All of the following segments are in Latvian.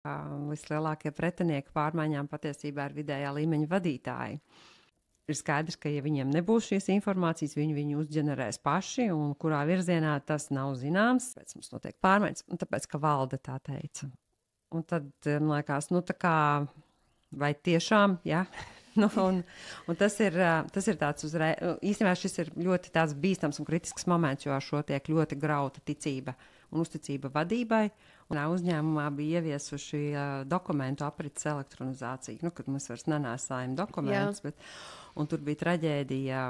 Vislielākie pretinieki pārmaiņām patiesībā ir vidējā līmeņa vadītāji. Ir skaidrs, ka, ja viņiem nebūs šīs informācijas, viņi uzģenerēs paši, un kurā virzienā tas nav zināms. Tāpēc mums notiek pārmaiņas, un tāpēc, ka valde tā teica. Un tad, man liekas, tā kā, vai tiešām, jā, un tas ir tāds uzreiz, īstenībā šis ir ļoti tāds bīstams un kritisks moments, jo ar šo tiek ļoti grauta ticība un uzticība vadībai. Un uzņēmumā bija ieviesuši dokumentu aprits elektronizāciju, kad mēs vairs nenēsājam dokumentus, un tur bija traģēdija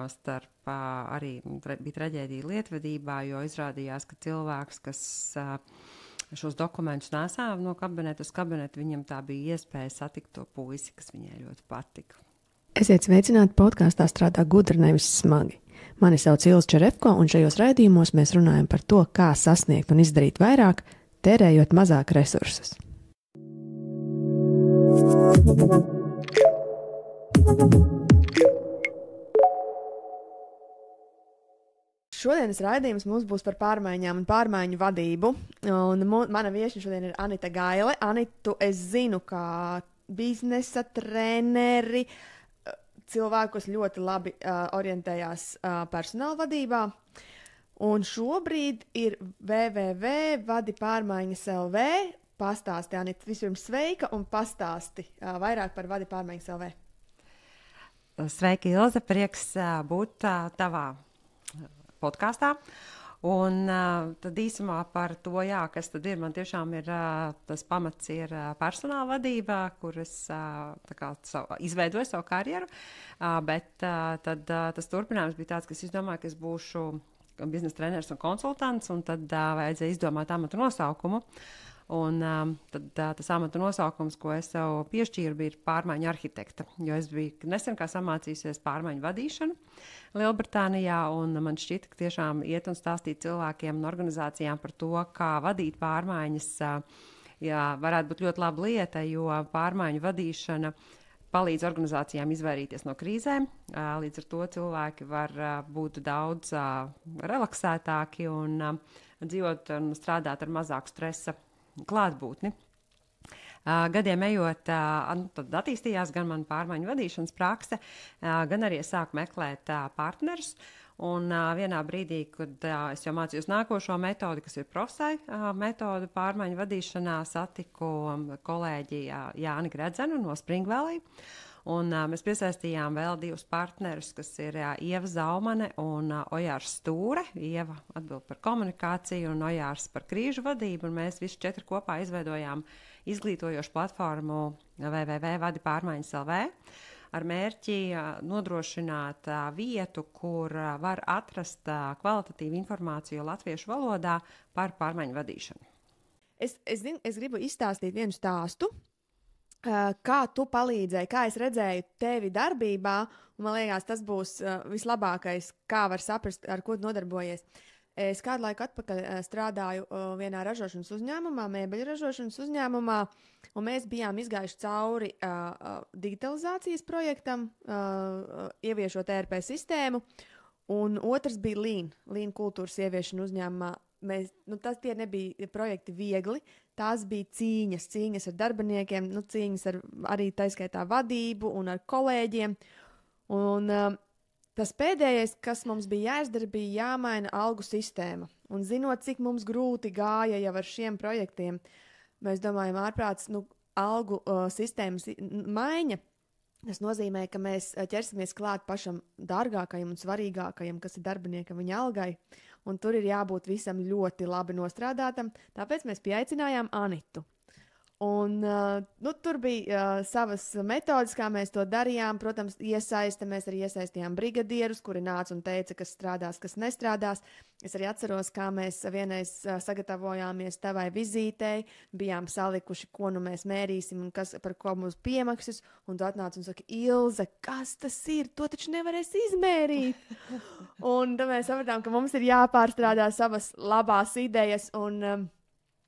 arī bija traģēdija lietvedībā, jo izrādījās, ka cilvēks, kas šos dokumentus nēsā no kabineta uz kabinetu, viņam tā bija iespēja satikt to puisi, kas viņai ļoti patika. Esiet sveicināti, podkāstā strādā gudri, nevis smagi. Mani sauc Ilze Čerevko, un šajos raidījumos mēs runājam par to, kā sasniegt un izdarīt vairāk, tērējot mazāk resursus. Šodienas raidījums mums būs par pārmaiņām un pārmaiņu vadību. Un mana viesne šodien ir Anita Gaile. Anitu es zinu kā biznesa treneri, cilvēku, kas ļoti labi orientējās personāla vadībā. Un šobrīd ir www.vadipārmaiņas.lv. Pastāsti, Anita, vispirms sveika un pastāsti vairāk par Vadi pārmaiņas LV. Sveiki, Ilze, prieks būt tavā podkāstā. Un tad īsumā par to, kas tad ir. Man tiešām ir tas pamats ir personāla vadībā, kur es izveidoju savu karjeru, bet tad tas turpinājums bija tāds, ka es izdomāju, ka es būšu biznesa treneris un konsultants, un tad vajadzēja izdomāt amatu nosaukumu. Un tad tas amatu nosaukums, ko es sev piešķīru, bija pārmaiņu arhitekta, jo es biju nesen kā samācījusies pārmaiņu vadīšanu Lielbritānijā, un man šķita, ka tiešām iet un stāstīt cilvēkiem un organizācijām par to, kā vadīt pārmaiņas, varētu būt ļoti laba lieta, jo pārmaiņu vadīšana palīdz organizācijām izvairīties no krīzēm. Līdz ar to cilvēki var būt daudz relaksētāki un dzīvot un strādāt ar mazāku stresa klātbūtni. Gadiem ejot, tad attīstījās gan mana pārmaiņu vadīšanas prakse, gan arī es sāku meklēt partnerus. Un vienā brīdī, kad es jau mācījos nākošo metodi, kas ir ProSai metode pārmaiņu vadīšanā, satiku kolēģi Jāni Gredzenu no Spring Valley. Un mēs piesaistījām vēl divus partnerus, kas ir Ieva Zaumane un Ojārs Stūre. Ieva atbild par komunikāciju un Ojārs par krīžu vadību. Un mēs visi 4 kopā izveidojām izglītojošu platformu www.vadipārmaiņas.lv ar mērķi nodrošināt vietu, kur var atrast kvalitatīvu informāciju latviešu valodā par pārmaiņu vadīšanu. Es gribu izstāstīt vienu stāstu. Kā tu palīdzēji, kā es redzēju tevi darbībā, un man liekas, tas būs vislabākais, kā var saprast, ar ko tu nodarbojies. Es kādu laiku atpakaļ strādāju vienā ražošanas uzņēmumā, mēbeļu ražošanas uzņēmumā, un mēs bijām izgājuši cauri digitalizācijas projektam, ieviešot ERP sistēmu, un otrs bija Lean kultūras ieviešana uzņēmumā. Tie nebija projekti viegli, tās bija cīņas ar darbiniekiem, cīņas ar arī taiskaitā vadību un ar kolēģiem. Un tas pēdējais, kas mums bija jāizdara, bija jāmaina algu sistēma. Un zinot, cik mums grūti gāja jau ar šiem projektiem, mēs domājam ārprāts, algu sistēmas maiņa. Tas nozīmē, ka mēs ķersimies klāt pašam dārgākajam un svarīgākajam, kas ir darbiniekam viņa algai. Un tur ir jābūt visam ļoti labi nostrādātam, tāpēc mēs pieaicinājām Anitu. Un, tur bija savas metodas, kā mēs to darījām. Protams, mēs arī iesaistījām brigadierus, kuri nāca un teica, kas strādās, kas nestrādās. Es arī atceros, kā mēs vienreiz sagatavojāmies tavai vizītei, bijām salikuši, ko mēs mērīsim un par ko mums piemaksas. Un tu atnāc un saki, Ilze, kas tas ir? To taču nevarēs izmērīt. Un tad mēs sapratām, ka mums ir jāpārstrādā savas labās idejas un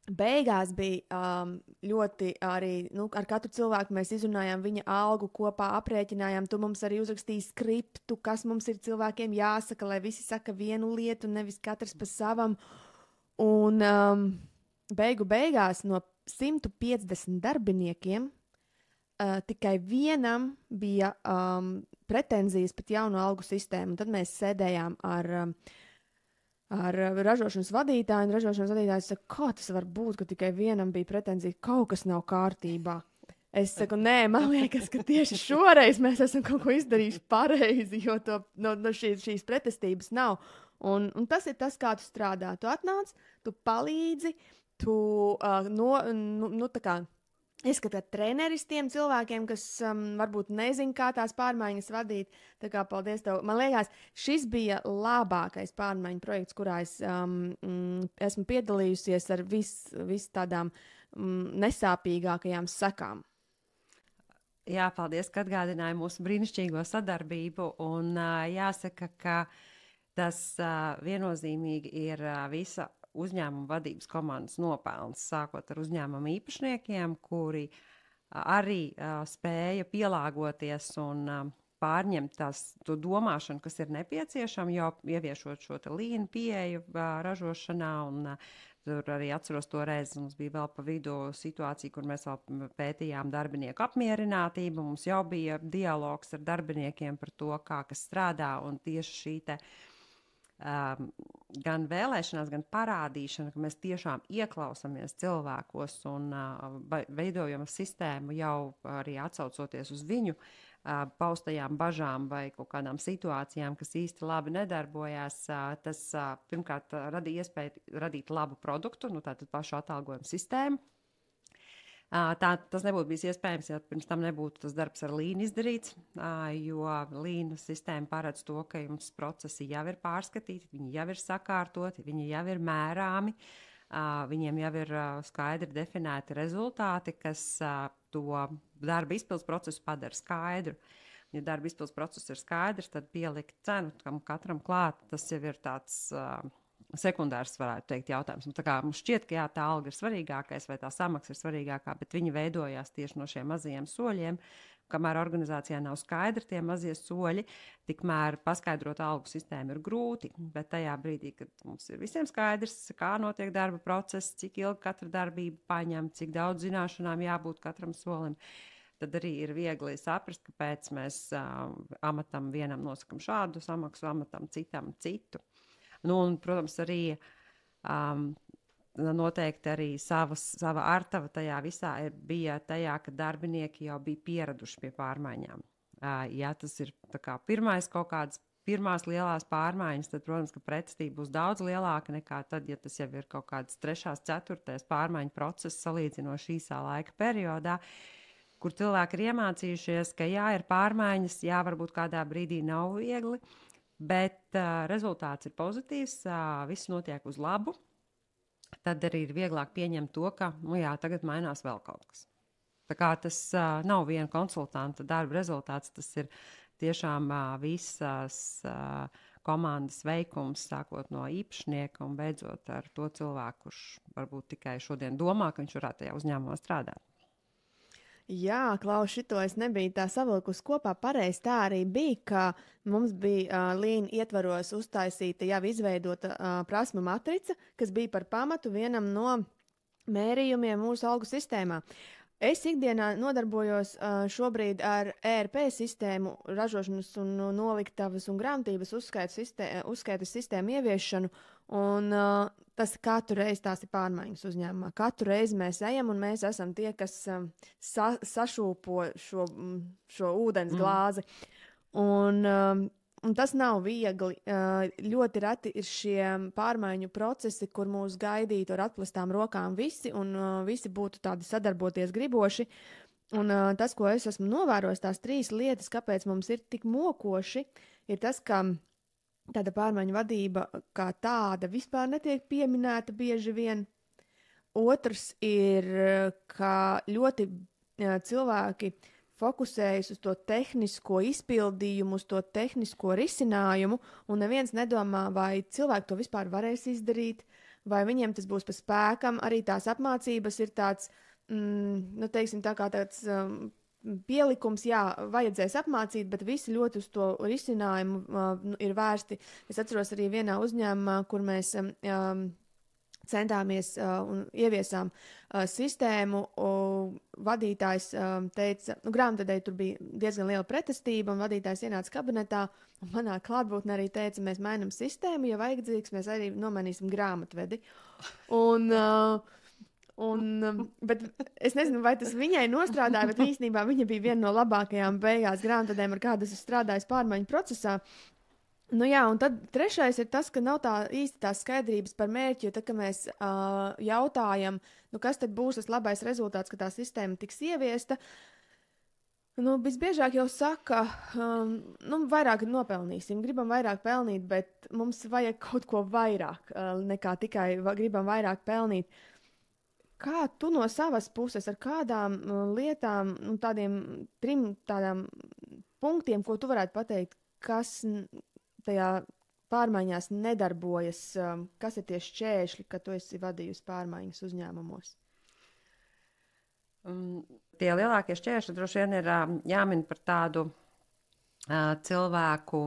beigās bija ļoti arī, ar katru cilvēku mēs izrunājām viņa algu kopā, aprēķinājām, tu mums arī uzrakstīji skriptu, kas mums ir cilvēkiem jāsaka, lai visi saka vienu lietu, nevis katrs pa savam. Un beigās no 150 darbiniekiem tikai vienam bija pretenzijas pret jaunu algu sistēmu. Tad mēs sēdējām ar ražošanas vadītāju, un ražošanas vadītājs saka, kā tas var būt, ka tikai vienam bija pretenzija, kaut kas nav kārtībā. Es saku, nē, man liekas, ka tieši šoreiz mēs esam kaut ko izdarījuši pareizi, jo šīs pretestības nav. Un tas ir tas, kā tu strādā. Tu atnāc, tu palīdzi, tu tā kā izskatāt treneris tiem cilvēkiem, kas varbūt nezin, kā tās pārmaiņas vadīt. Tā kā paldies tev. Man liekas, šis bija labākais pārmaiņu projekts, kurā es esmu piedalījusies ar vis tādām nesāpīgākajām sekām. Jā, paldies, ka atgādināji mūsu brīnišķīgo sadarbību. Un jāsaka, ka tas viennozīmīgi ir visa uzņēmuma vadības komandas nopelns, sākot ar uzņēmuma īpašniekiem, kuri arī spēja pielāgoties un pārņemt to domāšanu, kas ir nepieciešama, jau ieviešot šo līnu pieeju ražošanā. Tur arī atceros to reizi, mums bija vēl pa vidu situācija, kur mēs vēl pētījām darbinieku apmierinātību. Mums jau bija dialogs ar darbiniekiem par to, kā kas strādā, un tieši šī gan vēlēšanās, gan parādīšana, ka mēs tiešām ieklausāmies cilvēkos un veidojam sistēmu jau arī atsaucoties uz viņu paustajām bažām vai kaut kādām situācijām, kas īsti labi nedarbojās. Tas pirmkārt radīja iespēju radīt labu produktu, tātad pašu atalgojumu sistēmu. Tas nebūtu bijis iespējams, ja pirms tam nebūtu tas darbs ar līnu izdarīts, jo līnu sistēma paredz to, ka jums procesi jau ir pārskatīti, viņi jau ir sakārtoti, viņi jau ir mērāmi, viņiem jau ir skaidri definēti rezultāti, kas to darba izpildes procesu padara skaidru. Ja darba izpildes process ir skaidrs, tad pielikt cenu, kam katram klāt, tas jau ir tāds sekundārs, varētu teikt, jautājums. Tā kā mums šķiet, ka jā, tā alga ir svarīgākais vai tā samaksa ir svarīgākā, bet viņi veidojās tieši no šiem mazajiem soļiem. Kamēr organizācijā nav skaidri tie mazie soļi, tikmēr paskaidrot algu sistēmu ir grūti. Bet tajā brīdī, kad mums ir visiem skaidrs, kā notiek darba process, cik ilgi katra darbība paņem, cik daudz zināšanām jābūt katram solim, tad arī ir viegli saprast, kāpēc mēs amatam vienam nosakam šādu samaksu, amatam citam citu. Un, protams, arī noteikti arī sava artava tajā visā bija tajā, ka darbinieki jau bija pieraduši pie pārmaiņām. Ja tas ir pirmais kaut kāds pirmās lielās pārmaiņas, tad, protams, ka pretestība būs daudz lielāka nekā tad, ja tas jau ir kaut kāds 3., 4. pārmaiņu process salīdzinoši īsā laika periodā, kur cilvēki ir iemācījušies, ka jā, ir pārmaiņas, jā, varbūt kādā brīdī nav viegli, bet rezultāts ir pozitīvs, viss notiek uz labu. Tad arī ir vieglāk pieņemt to, ka tagad mainās vēl kaut kas. Tā kā tas nav viena konsultanta darba rezultāts, tas ir tiešām visas komandas veikums, sākot no īpašnieka un beidzot ar to cilvēku, kurš varbūt tikai šodien domā, ka viņš varētu tajā uzņēmumā strādāt. Jā, Klaus, šito es nebiju tā savilkusi kopā. Pareizi tā arī bija, ka mums bija līna ietvaros uztaisīta jau izveidota prasmu matrica, kas bija par pamatu vienam no mērījumiem mūsu algu sistēmā. Es ikdienā nodarbojos šobrīd ar ERP sistēmu, ražošanas un noliktavas un grāmatības uzskaitas sistēmu ieviešanu, un tas katru reizi tās ir pārmaiņas uzņēmumā. Katru reizi mēs ejam un mēs esam tie, kas sašūpo šo ūdens glāzi. Un tas nav viegli. Ļoti reti ir šie pārmaiņu procesi, kur mūs gaidītu ar atplestām rokām visi, un visi būtu tādi sadarboties griboši. Un tas, ko es esmu novērojis, tās 3 lietas, kāpēc mums ir tik mokoši, ir tas, ka tāda pārmaiņu vadība kā tāda vispār netiek pieminēta bieži vien. Otrs ir, ka ļoti cilvēki fokusējas uz to tehnisko izpildījumu, uz to tehnisko risinājumu, un neviens nedomā, vai cilvēki to vispār varēs izdarīt, vai viņiem tas būs pa spēkam. Arī tās apmācības ir tāds, teiksim, tā kā tāds pielikums, jā, vajadzēs apmācīt, bet visi ļoti uz to risinājumu ir vērsti. Es atceros arī vienā uzņēmumā, kur mēs centāmies un ieviesām sistēmu. Vadītājs teica, grāmatvedēji tur bija diezgan liela pretestība, un vadītājs ienāca kabinetā, un manā klātbūtnē arī teica, mēs mainām sistēmu, ja vajadzīgs, mēs arī nomainīsim grāmatvedi. Bet es nezinu, vai tas viņai nostrādāja, bet īstenībā viņa bija viena no labākajām beigās grāmatvedēm, ar kādas es strādāju pārmaiņu procesā. Nu jā, un tad trešais ir tas, ka nav tā īsti tās skaidrības par mērķi, jo tad, kad mēs jautājam, kas tad būs tas labais rezultāts, ka tā sistēma tiks ieviesta, visbiežāk jau saka, vairāk nopelnīsim, gribam vairāk pelnīt, bet mums vajag kaut ko vairāk nekā tikai gribam vairāk pelnīt. Kā tu no savas puses ar kādām lietām, tādiem 3 tādām punktiem, ko tu varētu pateikt, kas tajā pārmaiņās nedarbojas, kas ir tie šķēršļi, ka tu esi vadījusi pārmaiņas uzņēmumos? Tie lielākie šķēršļi droši vien ir jāmin par tādu cilvēku,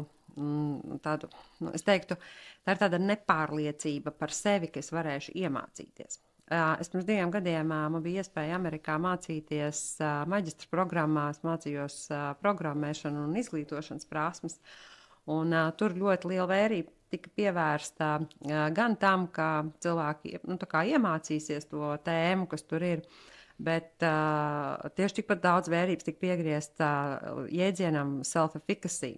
es teiktu, tā ir tāda nepārliecība par sevi, ka es varēšu iemācīties. Es pirms 2 gadiem man bija iespēja Amerikā mācīties maģistra programmā, es mācījos programmēšanu un izglītošanas prasmes. Un tur ļoti liela vērība tika pievērsta gan tam, ka cilvēki iemācīsies to tēmu, kas tur ir, bet tieši tikpat daudz vērības tika piegriezta jēdzienam self-efficacy,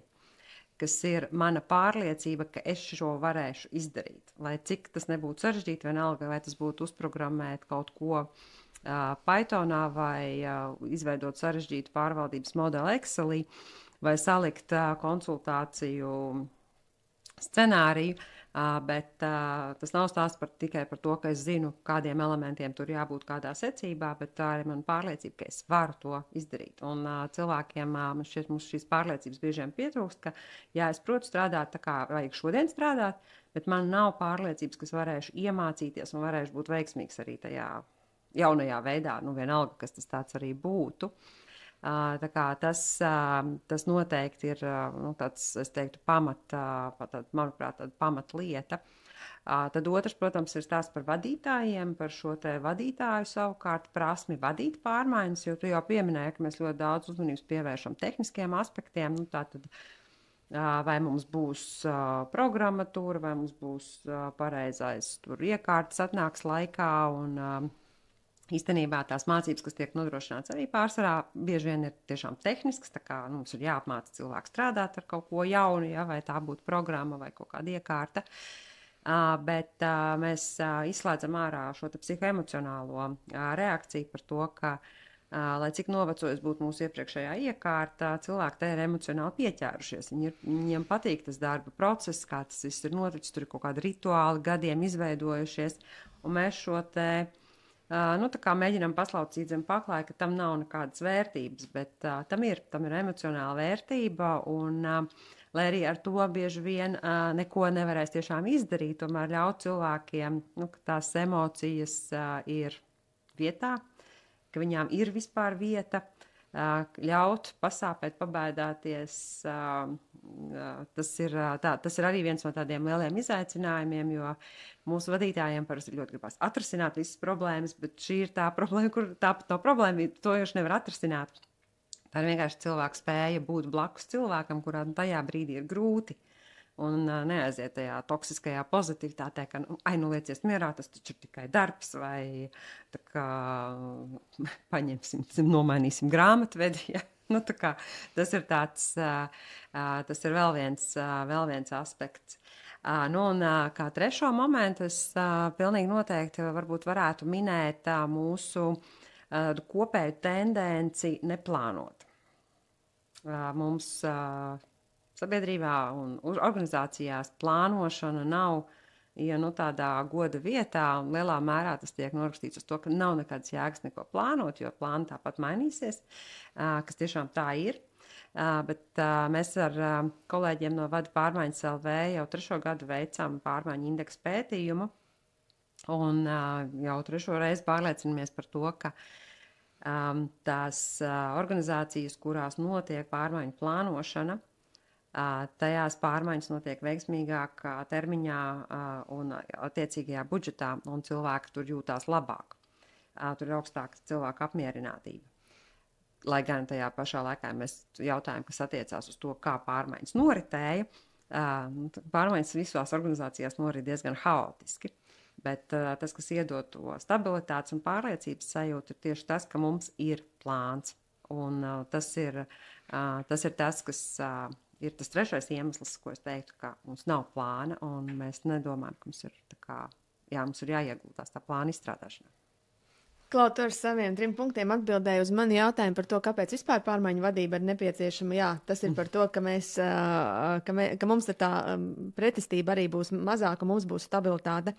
kas ir mana pārliecība, ka es šo varēšu izdarīt. Lai cik tas nebūtu sarežģīti, vienalga, vai tas būtu uzprogrammēt kaut ko Pythonā vai izveidot sarežģītu pārvaldības modeli Excelī, vai salikt konsultāciju scenāriju, bet tas nav stāsts tikai par to, ka es zinu, kādiem elementiem tur jābūt kādā secībā, bet tā ir mana pārliecība, ka es varu to izdarīt. Un cilvēkiem mums šīs pārliecības biežiem pietrūkst, ka jā, es protu strādāt tā kā vajag šodien strādāt, bet man nav pārliecības, ka es varēšu iemācīties un varēšu būt veiksmīgs arī tajā jaunajā veidā, vienalga, kas tas tāds arī būtu. Tā kā tas noteikti ir tāds, es teiktu, manuprāt, tāda pamatlieta. Tad otrs, protams, ir stāsts par vadītājiem, par šo te vadītāju savukārt prasmi vadīt pārmaiņas, jo tu jau pieminēji, ka mēs ļoti daudz uzmanības pievēršam tehniskiem aspektiem. Tātad, vai mums būs programmatūra, vai mums būs pareizais tur iekārtas atnāks laikā un īstenībā tās mācības, kas tiek nodrošināts arī pārsvarā, bieži vien ir tiešām tehniskas, tā kā mums ir jāapmāca cilvēks strādāt ar kaut ko jaunu, ja, vai tā būtu programma vai kaut kāda iekārta. Bet mēs izslēdzam ārā šo psihoemocionālo reakciju par to, ka, lai cik novecojis būtu mūsu iepriekšējā iekārta, cilvēki te ir emocionāli pieķērušies. Viņiem patīk tas darba process, kā tas viss ir noticis, tur ir kaut kādi rituāli gadiem izveidojušies, un mēs šo te tā kā mēģinām paslaucīt zem paklāja, ka tam nav nekādas vērtības, bet tam ir emocionāla vērtība, un lai arī ar to bieži vien neko nevarēs tiešām izdarīt, tomēr ļaut cilvēkiem, ka tās emocijas ir vietā, ka viņām ir vispār vieta, ļaut pasāpēt, pabēdāties. Tas ir arī viens no tādiem lieliem izaicinājumiem, jo mūsu vadītājiem parasti ļoti gribas atrisināt visas problēmas, bet šī ir tā problēma, kur no problēma to jau nevar atrisināt. Tā ir vienkārši cilvēka spēja būt blakus cilvēkam, kurām tajā brīdī ir grūti, un neaiziet tajā toksiskajā pozitivitātē, ka liecies mierā, tas taču ir tikai darbs, vai tā kā nomainīsim grāmatvedi, ja? Tas ir tāds, tas ir vēl viens aspekts. Un kā trešo momentu es pilnīgi noteikti varbūt varētu minēt mūsu kopēju tendenci neplānot. Mums sabiedrībā un organizācijās plānošana nav tādā goda vietā, un lielā mērā tas tiek norakstīts uz to, ka nav nekādas jēgas neko plānot, jo plāni tāpat mainīsies, kas tiešām tā ir. Bet mēs ar kolēģiem no Vada pārmaiņas LV jau 3. gadu veicam pārmaiņu indeksu pētījumu, un jau 3. reizi pārliecinamies par to, ka tās organizācijas, kurās notiek pārmaiņu plānošana, tajās pārmaiņas notiek veiksmīgāk termiņā un attiecīgajā budžetā, un cilvēki tur jūtās labāk. Tur ir augstāka cilvēka apmierinātība. Lai gan tajā pašā laikā mēs jautājam, kas attiecās uz to, kā pārmaiņas noritēja, pārmaiņas visās organizācijās norit diezgan haotiski. Bet tas, kas iedod to stabilitātes un pārliecības sajūtu, ir tieši tas, ka mums ir plāns. Un tas ir tas, kas ir tas trešais iemesls, ko es teiktu, ka mums nav plāna, un mēs nedomājam, ka mums ir, mums ir jāieguldās tā plāna izstrādāšanā. Klau, tu ar saviem 3 punktiem atbildēji uz mani jautājumu par to, kāpēc vispār pārmaiņu vadība ir nepieciešama. Jā, tas ir par to, ka mums tā pretestība arī būs mazāka, mums būs stabilitāte.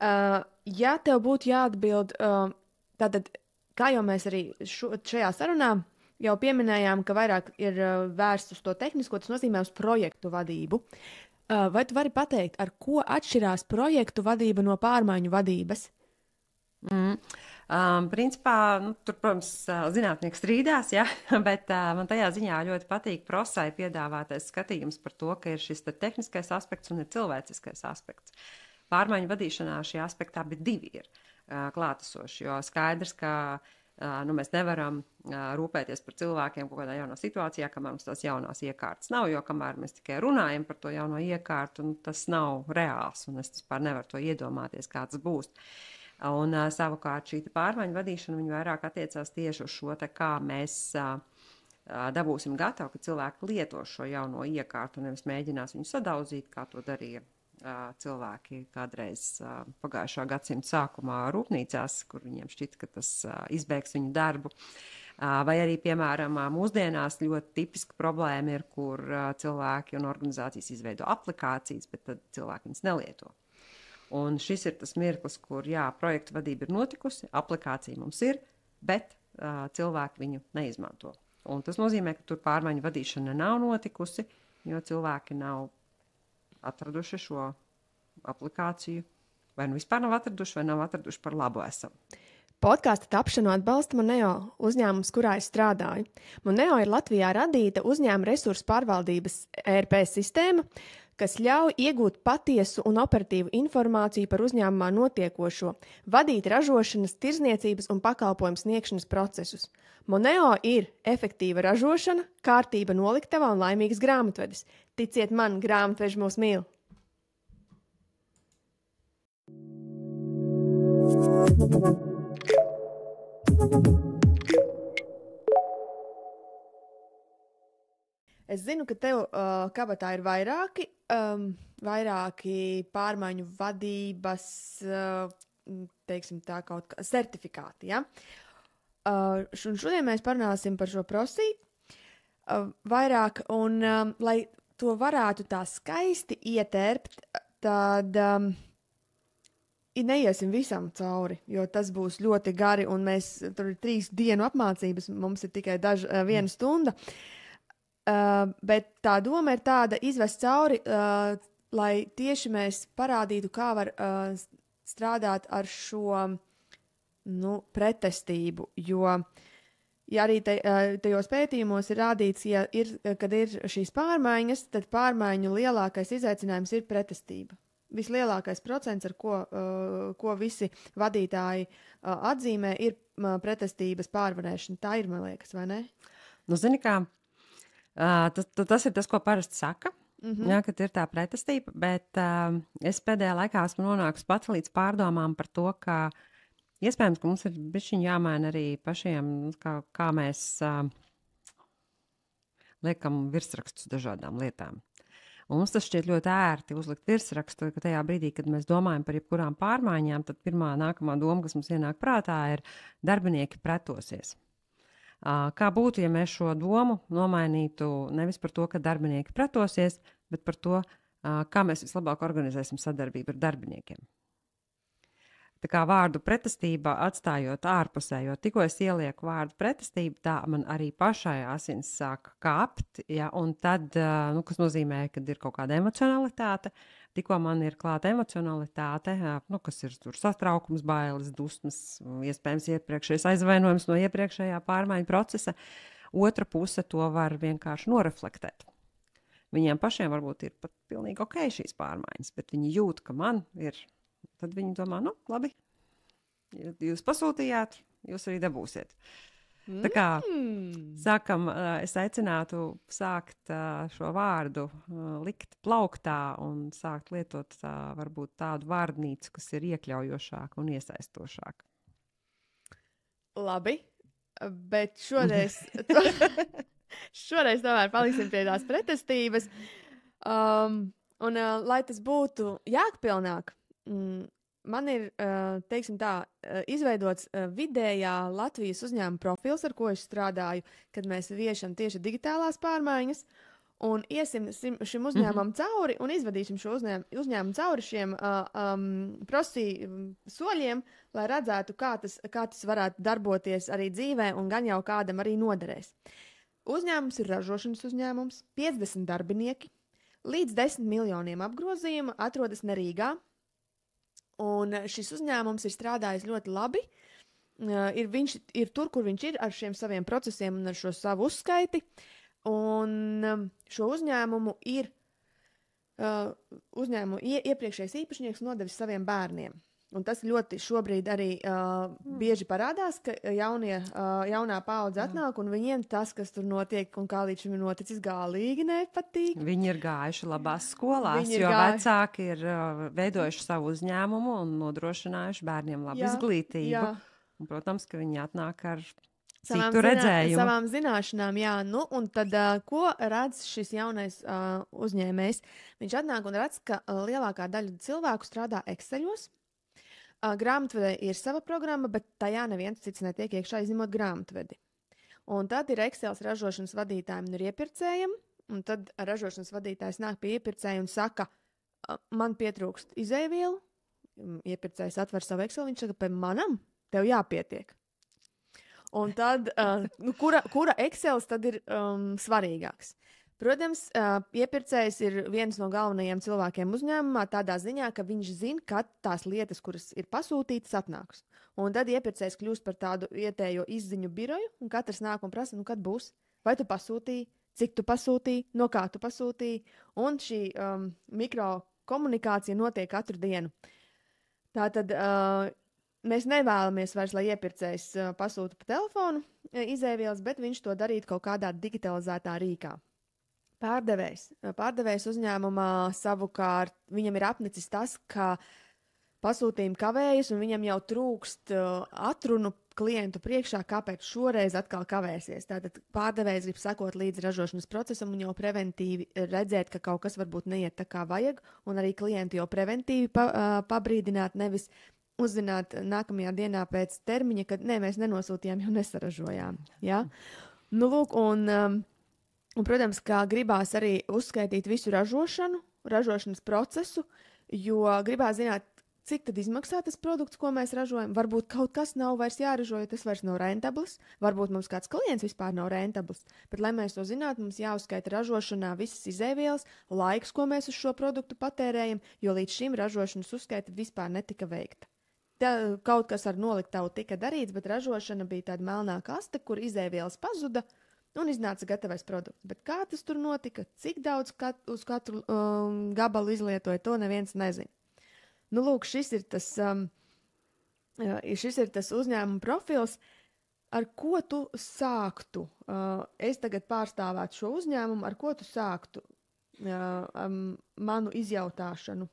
Ja tev būtu jāatbild, tātad, kā jau mēs arī šajā sarunā jau pieminējām, ka vairāk ir vērsts uz to tehnisko, tas nozīmē uz projektu vadību. Vai tu vari pateikt, ar ko atšķirās projektu vadība no pārmaiņu vadības? Principā, tur, protams, zinātnieki strīdās, ja? Bet man tajā ziņā ļoti patīk prosai piedāvātais skatījums par to, ka ir šis tehniskais aspekts un ir cilvēciskais aspekts. Pārmaiņu vadīšanā šie aspekti abi divi ir klātesoši, jo skaidrs, ka mēs nevaram rūpēties par cilvēkiem kaut kādā jaunā situācijā, kamēr mums tās jaunās iekārtas nav, jo kamēr mēs tikai runājam par to jauno iekārtu, tas nav reāls, un es vispār nevaru to iedomāties, kā tas būs. Un savukārt šī pārmaiņu vadīšana viņa vairāk attiecās tieši uz šo, kā mēs dabūsim gatavu, ka cilvēki lieto šo jauno iekārtu un nevis mēģinās viņu sadaudzīt, kā to darīja cilvēki kādreiz pagājušā gadsimta sākumā rūpnīcās, kur viņiem šķita, ka tas izbēgs viņu darbu. Vai arī, piemēram, mūsdienās ļoti tipiska problēma ir, kur cilvēki un organizācijas izveido aplikācijas, bet tad cilvēki viņas nelieto. Un šis ir tas mirklis, kur, projektu vadība ir notikusi, aplikācija mums ir, bet cilvēki viņu neizmanto. Un tas nozīmē, ka tur pārmaiņu vadīšana nav notikusi, jo cilvēki nav atraduši šo aplikāciju, vai nu vispār nav atraduši, vai nav atraduši par labu esam. Podkāsta tapšanu atbalsta Moneo uzņēmums, kurā es strādāju. Moneo ir Latvijā radīta uzņēmuma resursu pārvaldības ERP sistēma, kas ļauj iegūt patiesu un operatīvu informāciju par uzņēmumā notiekošo, vadīt ražošanas, tirzniecības un pakalpojumu sniegšanas procesus. Moneo ir efektīva ražošana, kārtība noliktavā un laimīgs grāmatvedis. Ticiet man, grāmatveži mūs mīl! Es zinu, ka tev kabatā ir vairāki pārmaiņu vadības, teiksim tā, kaut kā certifikāti, ja? Šodien mēs parunāsim par šo prosī vairāk, un lai to varētu tā skaisti ietērpt, tad neiesim visam cauri, jo tas būs ļoti gari, un tur ir 3 dienu apmācības, mums ir tikai 1 stunda. Bet tā doma ir tāda izvest cauri, lai tieši mēs parādītu, kā var strādāt ar šo pretestību, jo arī tajos pētījumos ir rādīts, kad ir šīs pārmaiņas, tad pārmaiņu lielākais izaicinājums ir pretestība. Vislielākais procents, ar ko visi vadītāji atzīmē, ir pretestības pārvarēšana. Tā ir, man liekas, vai ne? Zini kā, tas ir tas, ko parasti saka, kad ir tā pretestība, bet es pēdējā laikā esmu nonākusi pats līdz pārdomām par to, ka iespējams, ka mums ir bišķiņ jāmaina arī pašiem, kā mēs liekam virsrakstus dažādām lietām. Un mums tas šķiet ļoti ērti uzlikt virsrakstu, ka tajā brīdī, kad mēs domājam par jebkurām pārmaiņām, tad pirmā nākamā doma, kas mums ienāk prātā, ir darbinieki pretosies. Kā būtu, ja mēs šo domu nomainītu nevis par to, ka darbinieki pretosies, bet par to, kā mēs vislabāk organizēsim sadarbību ar darbiniekiem. Tā kā vārdu pretestība atstājot ārpusē, jo tikko es ielieku vārdu pretestība, tā man arī pašai asins sāk kāpt, ja, un tad, kas nozīmē, kad ir kaut kāda emocionalitāte, tikko man ir klāta emocionalitāte, kas ir tur satraukums, bailes, dusmas, iespējams iepriekšējais aizvainojums no iepriekšējā pārmaiņu procesa, otra puse to var vienkārši noreflektēt. Viņiem pašiem varbūt ir pat pilnīgi ok šīs pārmaiņas, bet viņi jūt, ka man ir. Tad viņi domā, nu, labi, ja jūs pasūtījāt, jūs arī dabūsiet. Tā kā sākam, es aicinātu sākt šo vārdu likt plauktā un sākt lietot varbūt tādu vārdnīcu, kas ir iekļaujošāka un iesaistošāka. Labi, bet šoreiz tomēr paliksim pie tās pretestības. Lai tas būtu jēgpilnāk, man ir, teiksim tā, izveidots vidējā Latvijas uzņēmuma profils, ar ko es strādāju, kad mēs viešam tieši digitālās pārmaiņas, un iesim šim uzņēmumam cauri un izvadīsim šo uzņēmumu cauri šiem soļiem, lai redzētu, kā tas varētu darboties arī dzīvē un gan jau kādam arī noderēs. Uzņēmums ir ražošanas uzņēmums, 50 darbinieki, līdz 10 miljoniem apgrozījuma, atrodas Rīgā. Un šis uzņēmums ir strādājis ļoti labi. Viņš ir tur, kur viņš ir ar šiem saviem procesiem un ar šo savu uzskaiti. Un šo uzņēmumu ir iepriekšējais īpašnieks nodevis saviem bērniem. Un tas ļoti šobrīd arī bieži parādās, ka jaunā paudze atnāk, un viņiem tas, kas tur notiek un kā līdz šim ir noticis, galīgi nepatīk. Viņi ir gājuši labās skolās, vecāki ir veidojuši savu uzņēmumu un nodrošinājuši bērniem labu izglītību. Jā. Un, protams, ka viņi atnāk ar citu redzējumu. Savām zināšanām, jā. Nu, un tad, ko redz šis jaunais uzņēmējs? Viņš atnāk un redz, ka lielākā daļa cilvēku strādā Exceļos. Grāmatvedē ir sava programma, bet tajā neviens cits netiek iekšā, izņemot grāmatvedi. Un tad ir Excels ražošanas vadītājiem un ir iepirkējiem, un tad ražošanas vadītājs nāk pie iepirkēja un saka, man pietrūkst izēvielu. Iepirkējs atver savu Excel, viņš saka, pie manam tev jāpietiek. Un tad, kura Excels tad ir svarīgāks? Protams, iepirkējs ir viens no galvenajiem cilvēkiem uzņēmumā tādā ziņā, ka viņš zina, kad tās lietas, kuras ir pasūtītas, atnāks. Un tad iepirkējs kļūst par tādu vietējo izziņu biroju, un katrs nāk un prasa, kad būs, vai tu pasūtīji, cik tu pasūtīji, no kā tu pasūtīji, un šī mikrokomunikācija notiek katru dienu. Tātad mēs nevēlamies vairs, lai iepirkējs pasūta pa telefonu izēvielas, bet viņš to darītu kaut kādā digitalizētā rīkā. Pārdevējs uzņēmumā savukārt viņam ir apnicis tas, ka pasūtījumi kavējas un viņam jau trūkst atrunu klientu priekšā, kāpēc šoreiz atkal kavēsies. Tātad pārdevējs grib sekot līdz ražošanas procesam un jau preventīvi redzēt, ka kaut kas varbūt neiet tā kā vajag, un arī klientu jau preventīvi pabrīdināt, nevis uzzināt nākamajā dienā pēc termiņa, kad mēs nenosūtījām, jo nesaražojām. Ja? Nu, lūk, un, protams, kā gribās arī uzskaitīt visu ražošanas procesu, jo gribās zināt, cik tad izmaksā tas produkts, ko mēs ražojam. Varbūt kaut kas nav vairs jāražo, jo tas vairs nav rentabls. Varbūt mums kāds klients vispār nav rentabls. Bet, lai mēs to zinātu, mums jāuzskaita ražošanā visas izēvielas, laiks, ko mēs uz šo produktu patērējam, jo līdz šim ražošanas uzskaita vispār netika veikta. Kaut kas ar noliktavu tika darīts, bet ražošana bija tāda melnā kaste, kur izēvielas pazuda. Un iznāca gatavais produkts. Bet kā tas tur notika, cik daudz uz katru gabalu izlietoja, to neviens nezina. Nu, lūk, šis ir tas uzņēmuma profils, ar ko tu sāktu. Es tagad pārstāvētu šo uzņēmumu, ar ko tu sāktu manu izjautāšanu.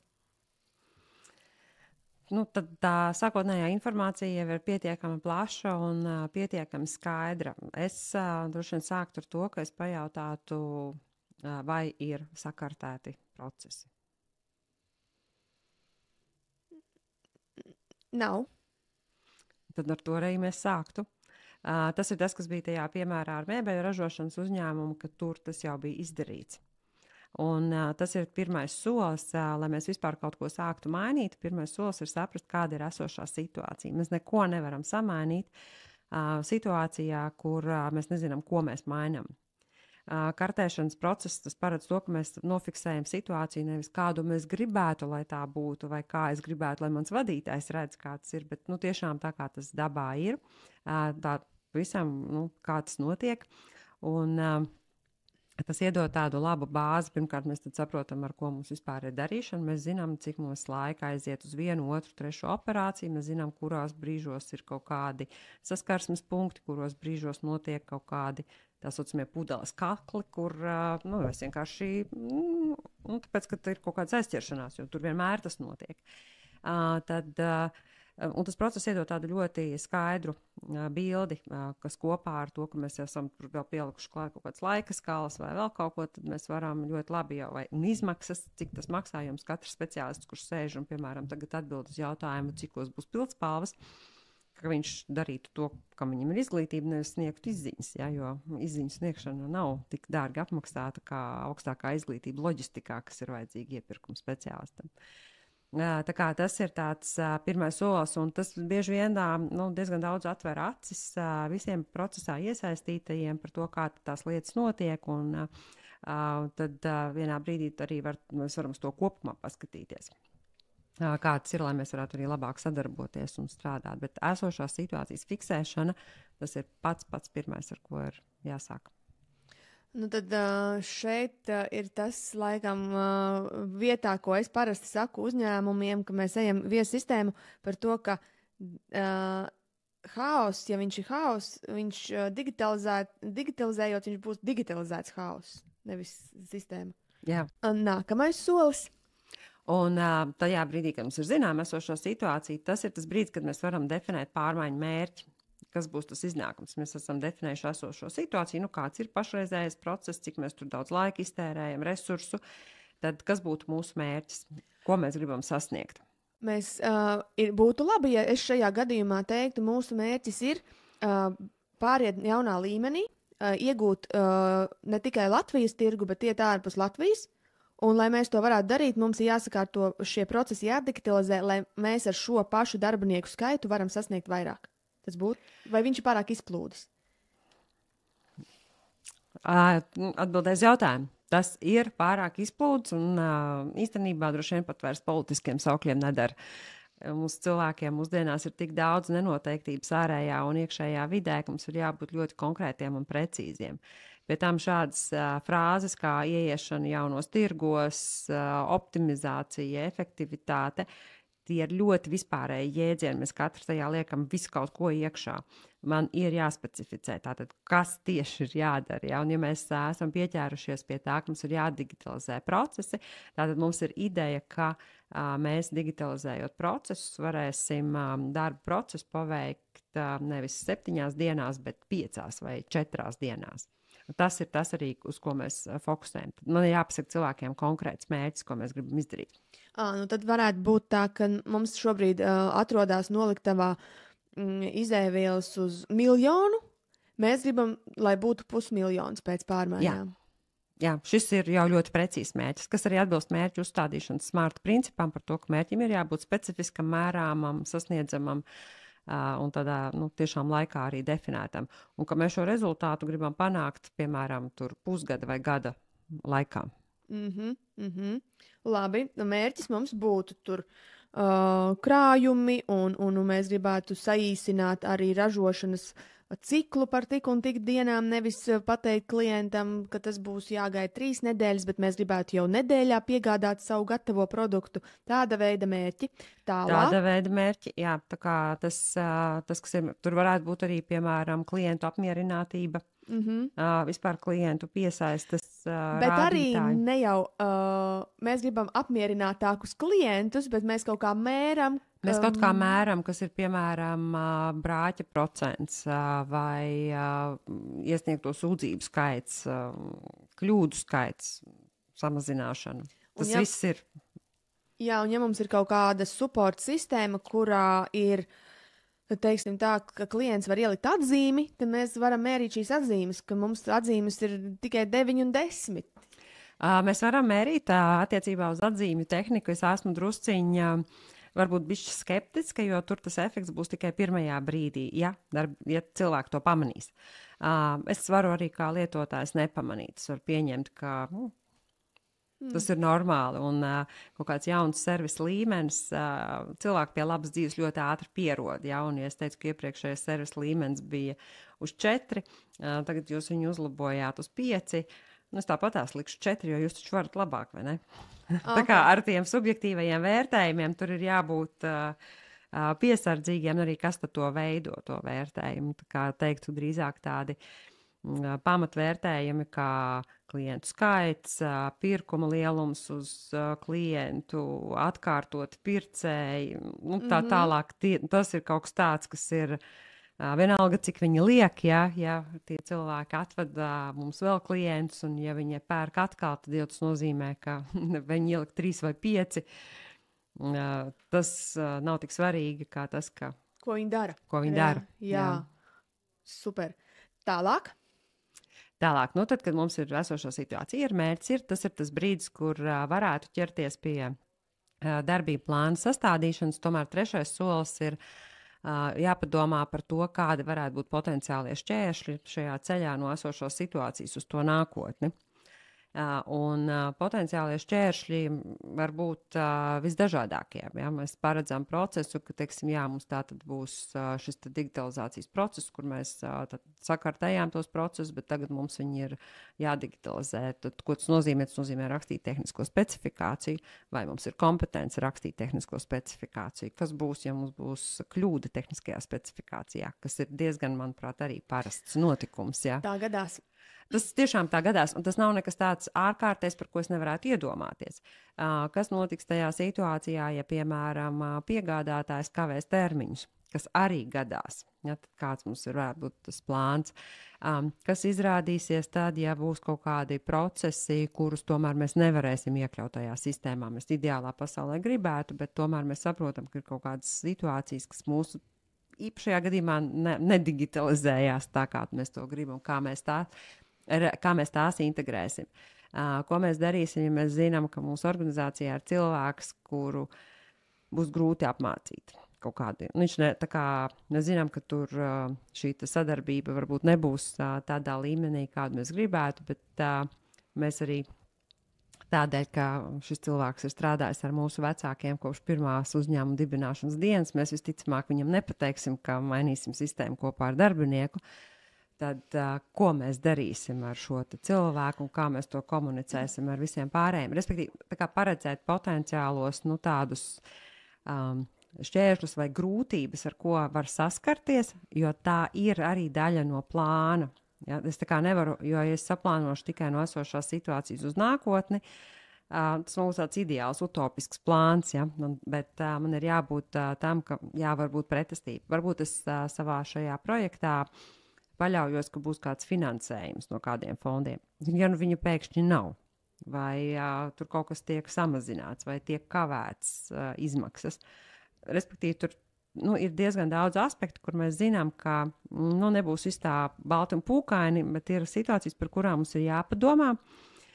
Nu, tad tā sākotnējā informācija jau ir pietiekami plaša un pietiekami skaidra. Es droši vien sāktu ar to, ka es pajautātu, vai ir sakartēti procesi. Nav. Tad ar to arī mēs sāktu. Tas ir tas, kas bija tajā piemērā ar mēbeļu ražošanas uzņēmumu, ka tur tas jau bija izdarīts. Un tas ir pirmais solis, lai mēs vispār kaut ko sāktu mainīt. Pirmais solis ir saprast, kāda ir esošā situācija. Mēs neko nevaram samainīt situācijā, kur mēs nezinām, ko mēs mainām. Kartēšanas process tas paredz to, ka mēs nofiksējam situāciju, nevis kādu mēs gribētu, lai tā būtu, vai kā es gribētu, lai mans vadītājs redz, kā tas ir. Bet tiešām tā kā tas dabā ir, tā visam, kā tas notiek. Un Tas iedod tādu labu bāzi. Pirmkārt, mēs saprotam, ar ko mums vispār ir darīšana. Mēs zinām, cik mums laika aiziet uz 1, 2, 3 operāciju. Mēs zinām, kurās brīžos ir kaut kādi saskarsmes punkti, kuros brīžos notiek kaut kādi tā saucamie pudeles kakli, kur mēs vienkārši, tāpēc, ka ir kaut kādas aizķeršanās, jo tur vienmēr tas notiek. Un tas process iedod tādu ļoti skaidru bildi, kas kopā ar to, ka mēs esam tur vēl pielikuši klāt kaut kāds laika skalas vai vēl kaut ko, tad mēs varam ļoti labi jau, un izmaksas, cik tas maksā jums katrs speciālists, kurš sēž un, piemēram, tagad atbild uz jautājumu, cikos būs pildspalvas, ka viņš darītu to, kam viņam ir izglītība, nevis sniegtu izziņas, ja, jo izziņas sniegšana nav tik dārgi apmaksāta kā augstākā izglītība loģistikā, kas ir vajadzīga iepirkuma speciālistam. Tā kā tas ir tāds pirmais solis, un tas bieži vien diezgan daudz atver acis visiem procesā iesaistītajiem par to, kā tās lietas notiek, un tad vienā brīdī arī mēs varam uz to kopumā paskatīties. Kā tas ir, lai mēs varētu arī labāk sadarboties un strādāt. Bet esošās situācijas fiksēšana, tas ir pats pirmais, ar ko ir jāsāk. Nu tad šeit ir tas, laikam, vietā, ko es parasti saku uzņēmumiem, ka mēs ejam viesu sistēmu par to, ka haoss, ja viņš ir haoss, viņš digitalizējot, viņš būs digitalizēts haoss, nevis sistēma. Jā. Nākamais solis. Un tajā brīdī, kad mums ir zināma esošo situāciju, tas ir tas brīdis, kad mēs varam definēt pārmaiņu mērķi. Kas būs tas iznākums? Mēs esam definējuši esošo situāciju, kāds ir pašreizējais process, cik mēs tur daudz laika iztērējam, resursu. Tad kas būtu mūsu mērķis? Ko mēs gribam sasniegt? Būtu labi, ja es šajā gadījumā teiktu, mūsu mērķis ir pāriet jaunā līmenī, iegūt ne tikai Latvijas tirgu, bet iet ārpus Latvijas. Un, lai mēs to varētu darīt, mums ir jāsakārto šie procesi, jādigitalizē, lai mēs ar šo pašu darbinieku skaitu varam sasniegt vairāk. Tas būtu, vai viņš ir pārāk izplūdis? Atbildēs jautājumu. Tas ir pārāk izplūdis un īstenībā droši vien pat vairs politiskiem saukļiem nedara. Mūsu cilvēkiem mūsdienās ir tik daudz nenoteiktības ārējā un iekšējā vidē, ka mums ir jābūt ļoti konkrētiem un precīziem. Pie tam šādas frāzes kā ieiešana jaunos tirgos, optimizācija, efektivitāte, tie ir ļoti vispārēji jēdzieni. Mēs katrs tajā liekam visu kaut ko iekšā. Man ir jāspecificē, tātad, kas tieši ir jādara. Ja? Un, ja mēs esam pieķērušies pie tā, ka mums ir jādigitalizē procesi, tātad mums ir ideja, ka mēs digitalizējot procesus varēsim darbu procesu paveikt nevis 7 dienās, bet 5 vai 4 dienās. Tas ir tas arī, uz ko mēs fokusējam. Man ir jāpasaka cilvēkiem konkrēts mērķis, ko mēs gribam izdarīt. Nu tad varētu būt tā, ka mums šobrīd atrodas noliktavā izēvielas uz 1 miljonu. Mēs gribam, lai būtu 500 000 pēc pārmaiņām. Jā, šis ir jau ļoti precīzs mērķis, kas arī atbilst mērķu uzstādīšanas smarta principam par to, ka mērķim ir jābūt specifiskam, mērāmam, sasniedzamam un tādā tiešām laikā arī definētam. Un ka mēs šo rezultātu gribam panākt, piemēram, pusgada vai gada laikā. Labi, mērķis mums būtu tur krājumi, un mēs gribētu saīsināt arī ražošanas ciklu par tik un tik dienām, nevis pateikt klientam, ka tas būs jāgaida 3 nedēļas, bet mēs gribētu jau nedēļā piegādāt savu gatavo produktu. Tāda veida mērķi. Tāda veida mērķi, jā, tā kā tas kas ir, tur varētu būt arī, piemēram, klientu apmierinātība, vispār klientu piesaistas bet rādītāji. Arī ne jau mēs gribam apmierinātākus klientus, bet mēs kaut kā mēram. Mēs kaut kā mēram, kas ir, piemēram, brāķa procents vai iesniegto sūdzību skaits, kļūdu skaits, samazināšana. Tas viss ir. Jā, un ja mums ir kaut kāda supporta sistēma, kurā ir, teiksim tā, ka klients var ielikt atzīmi, tad mēs varam mērīt šīs atzīmes, ka mums atzīmes ir tikai 9 un 10. Mēs varam mērīt attiecībā uz atzīmju tehniku. Es esmu drusciņa varbūt bišķi skeptiska, jo tur tas efekts būs tikai pirmajā brīdī, ja cilvēki to pamanīs. Es varu arī kā lietotājs nepamanīt. Es varu pieņemt, ka tas ir normāli un kaut kāds jauns servisa līmenis. Cilvēki pie labas dzīves ļoti ātri pierod. Ja? Un, ja es teicu, ka iepriekšējais servisa līmenis bija uz 4, tagad jūs viņu uzlabojāt uz 5. Es tāpat tās likšu 4, jo jūs taču varat labāk, vai ne? Tā kā ar tiem subjektīvajiem vērtējumiem tur ir jābūt piesardzīgiem arī, kas tad to veido, to vērtējumu. Tā kā teiktu drīzāk tādi pamatvērtējumi, kā klientu skaits, pirkuma lielums uz klientu, atkārtot pircēji, tā tālāk. Tas ir kaut kas tāds, kas ir vienalga, cik viņi liek, ja tie cilvēki atved mums vēl klientus, un ja viņi pērk atkal, tad jau tas nozīmē, ka viņi ieliek 3 vai 5. Tas nav tik svarīgi, kā tas, ko viņi dara. Ko viņi dara. Jā. Super. Tālāk, tad, kad mums ir esošā situācija, tas ir tas brīdis, kur varētu ķerties pie darbību plāna sastādīšanas. Tomēr 3. solis ir jāpadomā par to, kādi varētu būt potenciālie šķēršļi šajā ceļā no esošās situācijas uz to nākotni. Un potenciālie šķēršļi var būt visdažādākie. Ja? Mēs paredzam procesu, ka, teiksim, mums tā tad būs šis digitalizācijas process, kur mēs sakārtējām tos procesus, bet tagad mums viņi ir jādigitalizē. Tad, ko tas nozīmē? Tas nozīmē rakstīt tehnisko specifikāciju, vai mums ir kompetence rakstīt tehnisko specifikāciju. Kas būs, ja mums būs kļūda tehniskajā specifikācijā, kas ir diezgan, manuprāt, arī parasts notikums. Ja? Tā gadās. Tas tiešām tā gadās, un tas nav nekas tāds ārkārtējs, par ko es nevarētu iedomāties. Kas notiks tajā situācijā, ja, piemēram, piegādātājs kavēs termiņus, kas arī gadās, ja, kāds mums varētu būt tas plāns, kas izrādīsies tad, ja būs kaut kādi procesi, kurus tomēr mēs nevarēsim iekļaut tajā sistēmā. Mēs ideālā pasaulē gribētu, bet tomēr mēs saprotam, ka ir kaut kādas situācijas, kas mūsu īpašajā gadījumā nedigitalizējās tā, kā mēs to gribam, kā mēs tās integrēsim. Ko mēs darīsim, ja mēs zinām, ka mūsu organizācijā ir cilvēks, kuru būs grūti apmācīt kaut kādu. Mēs zinām, ka tur šī sadarbība varbūt nebūs tādā līmenī, kādu mēs gribētu, bet mēs arī tādēļ, ka šis cilvēks ir strādājis ar mūsu vecākiem kopš pirmās uzņēmuma dibināšanas dienas, mēs visticamāk viņam nepateiksim, ka mainīsim sistēmu kopā ar darbinieku. Tad, ko mēs darīsim ar šo cilvēku un kā mēs to komunicēsim ar visiem pārējiem. Respektīvi, tā kā paredzēt potenciālos tādus šķēršļus vai grūtības, ar ko var saskarties, jo tā ir arī daļa no plāna. Ja? Es tā kā nevaru, jo ja es saplānošu tikai no esošās situācijas uz nākotni, tas mums tāds ideāls, utopisks plāns, ja? Bet man ir jābūt tam, ka var būt pretestība. Varbūt es savā šajā projektā paļaujos, ka būs kāds finansējums no kādiem fondiem. Ja viņu pēkšņi nav, vai tur kaut kas tiek samazināts, vai tiek kavēts izmaksas. Respektīvi, tur ir diezgan daudz aspektu, kur mēs zinām, ka nebūs viss tā balti un pūkaini, bet ir situācijas, par kurām mums ir jāpadomā,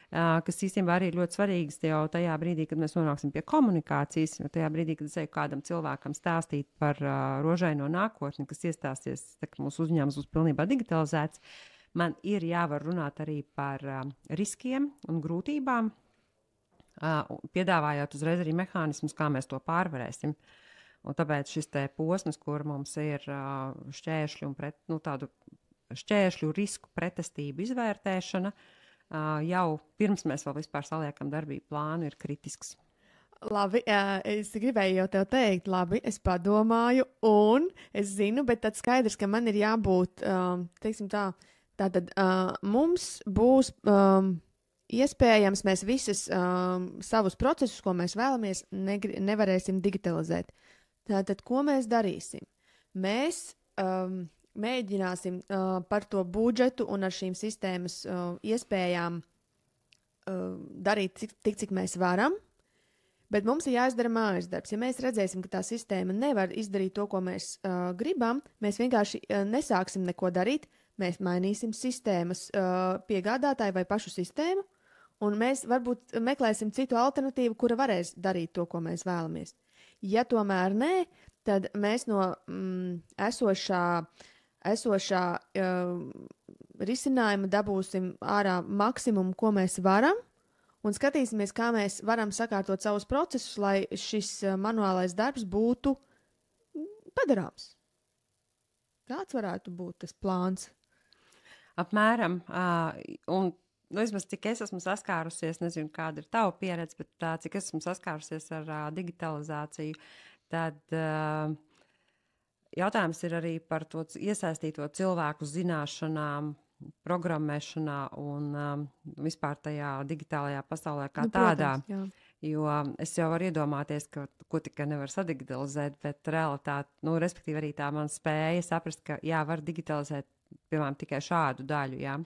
kas īstenībā arī ir ļoti svarīgas jau tajā brīdī, kad mēs nonāksim pie komunikācijas, jo tajā brīdī, kad es eju kādam cilvēkam stāstīt par rožaino nākotni, kas iestāsies, kad mūsu uzņēmums būs pilnībā digitalizēts, man ir jāvar runāt arī par riskiem un grūtībām, piedāvājot uzreiz arī mehānismus, kā mēs to pārvarēsim. Un tāpēc šis te posms, kur mums ir šķēršļu un tādu šķēršļu risku pretestību izvērtēšana, jau pirms mēs vēl vispār saliekam darbību plānu, ir kritisks. Labi, es gribēju jau tev teikt, labi, es padomāju, un es zinu, bet tad skaidrs, ka man ir jābūt, teiksim tātad mums būs iespējams, mēs visas savus procesus, ko mēs vēlamies, nevarēsim digitalizēt. Tātad, ko mēs darīsim? Mēs mēģināsim par to budžetu un ar šīm sistēmas iespējām darīt tik, cik mēs varam, bet mums ir jāizdara mājas darbs. Ja mēs redzēsim, ka tā sistēma nevar izdarīt to, ko mēs gribam, mēs vienkārši nesāksim neko darīt, mēs mainīsim sistēmas piegādātāju vai pašu sistēmu, un mēs varbūt meklēsim citu alternatīvu, kura varēs darīt to, ko mēs vēlamies. Ja tomēr nē, tad mēs no esošā risinājuma dabūsim ārā maksimumu, ko mēs varam, un skatīsimies, kā mēs varam sakārtot savus procesus, lai šis manuālais darbs būtu padarāms. Kāds varētu būt tas plāns? Apmēram, un Nu, vismaz cik es esmu saskārusies, nezinu, kāda ir tava pieredze, bet cik es esmu saskārusies ar digitalizāciju, tad jautājums ir arī par to iesaistīto cilvēku zināšanām, programmēšanā un vispār tajā digitālajā pasaulē kā tādā. Protams, jā. Jo es jau varu iedomāties, ka ko tikai nevar sadigitalizēt, bet realitāte, respektīvi arī tā man spēja saprast, ka jā, var digitalizēt, piemēram, tikai šādu daļu, jā.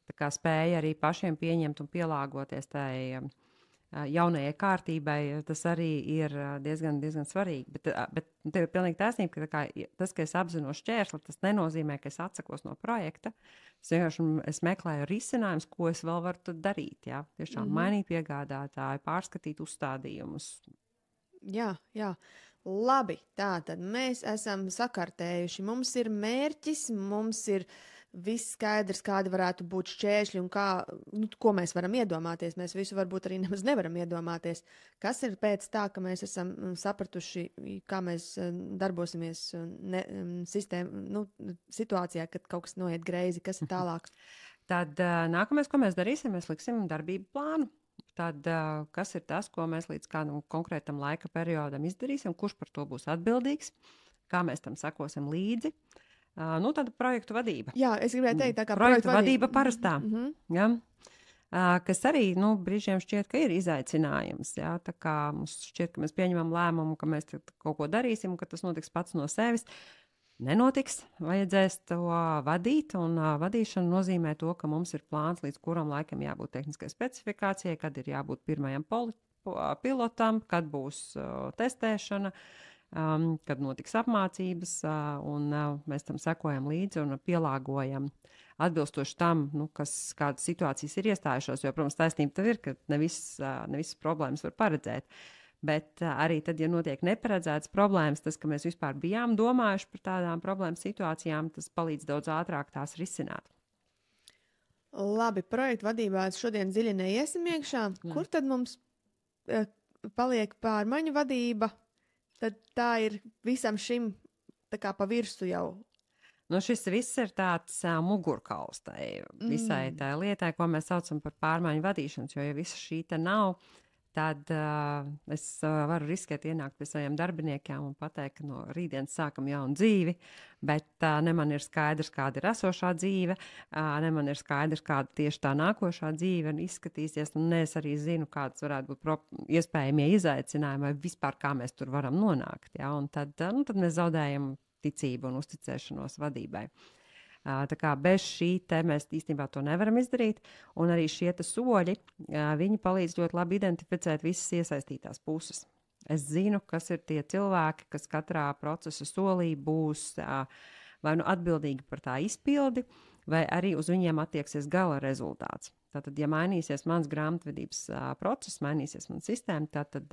Tā kā spēja arī pašiem pieņemt un pielāgoties tai jaunajai kārtībai, tas arī ir diezgan svarīgi. Bet tev ir pilnīgi taisnība, ka tas, ka es apzinos šķērsli, tas nenozīmē, ka es atsakos no projekta. Es vienkārši meklēju risinājumus, ko es vēl varu darīt. Jā? Tiešām mainīt piegādātāju, pārskatīt uzstādījumus. Jā. Labi, tā tad mēs esam sakartējuši. Mums ir mērķis, mums ir viss skaidrs, kādi varētu būt šķēršļi un ko mēs varam iedomāties. Mēs visu varbūt arī nemaz nevaram iedomāties. Kas ir pēc tā, ka mēs esam sapratuši, kā mēs darbosimies situācijā, kad kaut kas noiet greizi, kas ir tālāk? Tad nākamais, ko mēs darīsim, mēs liksim darbību plānu. Tad, kas ir tas, ko mēs līdz kādam konkrētam laika periodam izdarīsim, kurš par to būs atbildīgs, kā mēs tam sekosim līdzi. Tāda projektu vadība. Jā, es gribēju teikt, tā kā projektu vadība parastā. Ja? Kas arī brīžiem šķiet, ka ir izaicinājums. Ja? Tā kā mums šķiet, ka mēs pieņemam lēmumu, ka mēs kaut ko darīsim, ka tas notiks pats no sevis. Nenotiks, vajadzēs to vadīt, un vadīšana nozīmē to, ka mums ir plāns, līdz kuram laikam jābūt tehniskai specifikācijai, kad ir jābūt pirmajam pilotam, kad būs testēšana, kad notiks apmācības, un mēs tam sekojam līdzi un pielāgojam atbilstoši tam, kādas situācijas ir iestājušās, jo, protams, taisnība tev ir, ka ne visas problēmas var paredzēt. Bet arī tad, ja notiek neparedzētas problēmas, tas, ka mēs vispār bijām domājuši par tādām problēmu situācijām, tas palīdz daudz ātrāk tās risināt. Labi, projektu vadībā šodien dziļi neiesim iekšā. Kur tad mums paliek pārmaiņu vadība? Tad tā ir visam šim tā kā pa virsu jau. Šis viss ir tāds mugurkauls visai tā lietai, ko mēs saucam par pārmaiņu vadīšanas, jo ja visa šī te nav, tad es varu riskēt ienākt pie saviem darbiniekiem un pateikt, ka no rītdienas sākam jaunu dzīvi, bet ne man ir skaidrs, kāda ir esošā dzīve, ne man ir skaidrs, kāda tieši tā nākošā dzīve izskatīsies, un es arī zinu, kādas varētu būt iespējamie izaicinājumi vai vispār kā mēs tur varam nonākt. Ja? Un tad mēs zaudējam ticību un uzticēšanos vadībai. Tā kā bez šī te mēs īstenībā to nevaram izdarīt, un arī šie soļi, viņi palīdz ļoti labi identificēt visas iesaistītās puses. Es zinu, kas ir tie cilvēki, kas katrā procesa solī būs vai atbildīgi par tā izpildi, vai arī uz viņiem attieksies gala rezultāts. Tātad, ja mainīsies mans grāmatvedības process, mainīsies mana sistēma, tad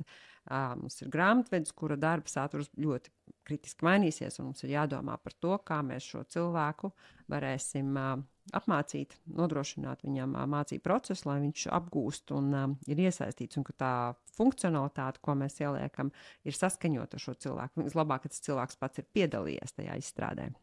mums ir grāmatvedis, kura darba saturs ļoti kritiski mainīsies, un mums ir jādomā par to, kā mēs šo cilvēku varēsim apmācīt, nodrošināt viņam mācību procesu, lai viņš apgūst un ir iesaistīts, un ka tā funkcionalitāte, ko mēs ieliekam, ir saskaņota ar šo cilvēku. Vislabāk, ka tas cilvēks pats ir piedalījies tajā izstrādē.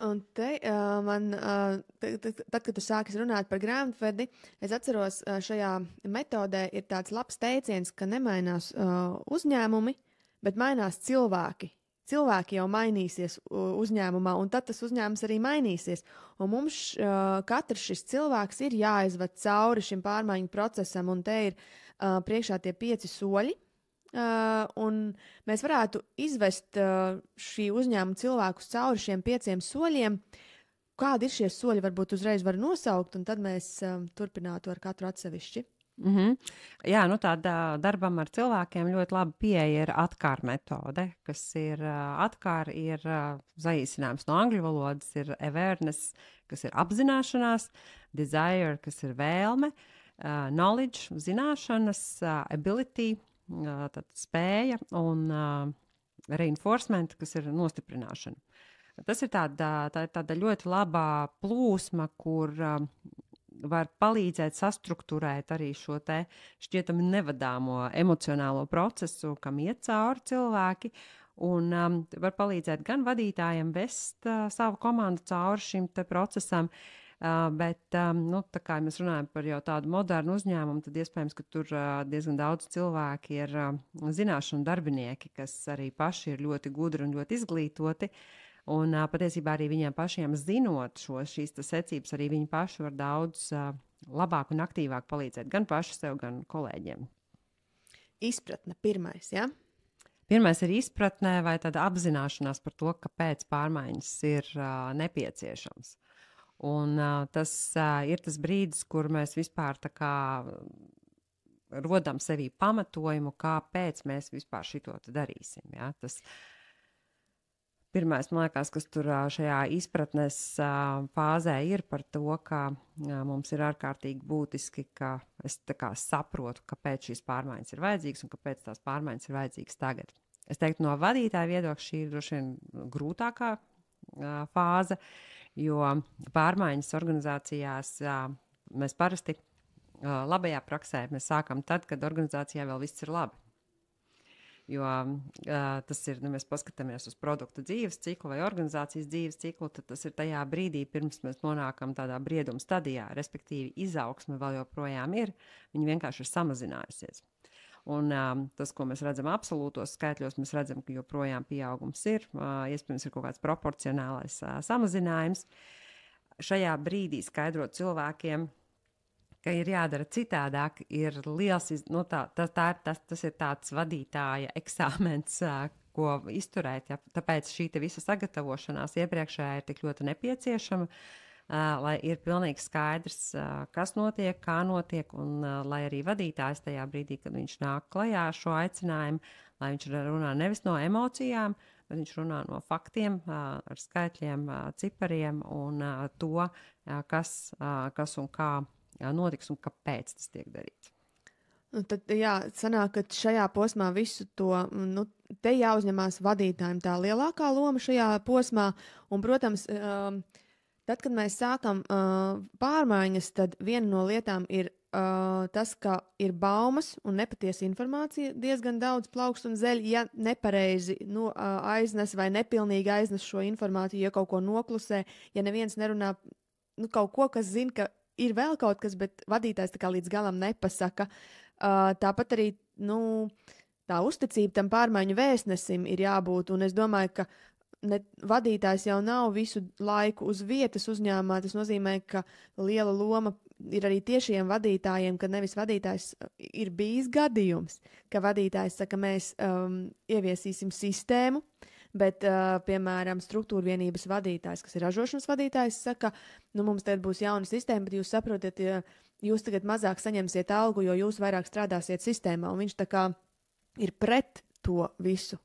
Un te tad, kad tu sāki runāt par grāmatvedi, es atceros, šajā metodē ir tāds labs teiciens, ka nemainās uzņēmumi, bet mainās cilvēki. Cilvēki jau mainīsies uzņēmumā, un tad tas uzņēmums arī mainīsies. Un mums katrs šis cilvēks ir jāizved cauri šim pārmaiņu procesam, un te ir priekšā tie 5 soļi. Un mēs varētu izvest šī uzņēmuma cilvēkus cauri šiem 5 soļiem. Kādi ir šie soļi, varbūt uzreiz var nosaukt, un tad mēs turpinātu ar katru atsevišķi. Jā, tāda darbam ar cilvēkiem ļoti laba pieeja ir ATKAR metode, kas ir ATKAR ir saīsinājums no angļu valodas, ir awareness, kas ir apzināšanās, desire, kas ir vēlme, knowledge, zināšanas, ability, tad spēja un reinforcement, kas ir nostiprināšana. Tas ir tāda ļoti labā plūsma, kur var palīdzēt sastruktūrēt arī šo te šķietami nevadāmo emocionālo procesu, kam iet cauri cilvēki, un var palīdzēt gan vadītājiem vest savu komandu cauri šim te procesam, Bet, nu, tā kā mēs runājam par jau tādu modernu uzņēmumu, tad iespējams, ka tur diezgan daudz cilvēki ir zināšanu darbinieki, kas arī paši ir ļoti gudri un ļoti izglītoti. Un patiesībā arī viņiem pašiem zinot šīs secības, arī viņi paši var daudz labāk un aktīvāk palīdzēt gan paši sev, gan kolēģiem. Izpratne pirmais, ja? Pirmais ir izpratnē vai tāda apzināšanās par to, kāpēc pārmaiņas ir nepieciešams. Un tas ir tas brīdis, kur mēs vispār tā kā rodam sevī pamatojumu, kāpēc mēs vispār šito darīsim. Ja? Tas pirmais, man liekas, kas tur šajā izpratnes fāzē ir par to, ka mums ir ārkārtīgi būtiski, ka es tā kā saprotu, kāpēc šīs pārmaiņas ir vajadzīgas un kāpēc tās pārmaiņas ir vajadzīgas tagad. Es teiktu, no vadītāja viedokļa šī ir droši vien grūtākā fāze, jo pārmaiņas organizācijās mēs parasti labajā praksē mēs sākam tad, kad organizācijā vēl viss ir labi. Jo tas ir, ja mēs paskatāmies uz produktu dzīves ciklu vai organizācijas dzīves ciklu, tad tas ir tajā brīdī, pirms mēs nonākam tādā brieduma stadijā, respektīvi izaugsme vēl joprojām ir, viņa vienkārši ir samazinājusies. Un tas, ko mēs redzam absolūtos skaitļos, mēs redzam, ka joprojām pieaugums ir, iespējams ir kaut kāds proporcionālais samazinājums. Šajā brīdī skaidrot cilvēkiem, ka ir jādara citādāk, ir liels, tas ir tāds vadītāja eksāmens, ko izturēt. Ja? Tāpēc šī visa sagatavošanās iepriekšējā ir tik ļoti nepieciešama, lai ir pilnīgi skaidrs, kas notiek, kā notiek, un lai arī vadītājs tajā brīdī, kad viņš nāk klajā ar šo aicinājumu, lai viņš runā nevis no emocijām, bet viņš runā no faktiem, ar skaitļiem, cipariem un to, kas un kā notiks un kāpēc tas tiek darīts. Un tad, jā, sanāk, ka šajā posmā visu to, te jāuzņemās vadītājiem tā lielākā loma šajā posmā, un, protams, tad, kad mēs sākam pārmaiņas, tad viena no lietām ir tas, ka ir baumas un nepatiesa informācija diezgan daudz plaukst un zeļ, ja nepareizi aiznes vai nepilnīgi aiznes šo informāciju, ja kaut ko noklusē, ja neviens nerunā kaut ko, kas zina, ka ir vēl kaut kas, bet vadītājs tā kā līdz galam nepasaka. Tāpat arī, tā uzticība tam pārmaiņu vēstnesim ir jābūt, un es domāju, ka vadītājs jau nav visu laiku uz vietas uzņēmumā. Tas nozīmē, ka liela loma ir arī tiešiem vadītājiem, ka nevis vadītājs ir bijis gadījums, ka vadītājs saka, mēs ieviesīsim sistēmu, bet, piemēram, struktūra vienības vadītājs, kas ir ražošanas vadītājs, saka, mums tagad būs jauna sistēma, bet jūs saprotat, ja jūs tagad mazāk saņemsiet algu, jo jūs vairāk strādāsiet sistēmā, un viņš tā kā ir pret to visu.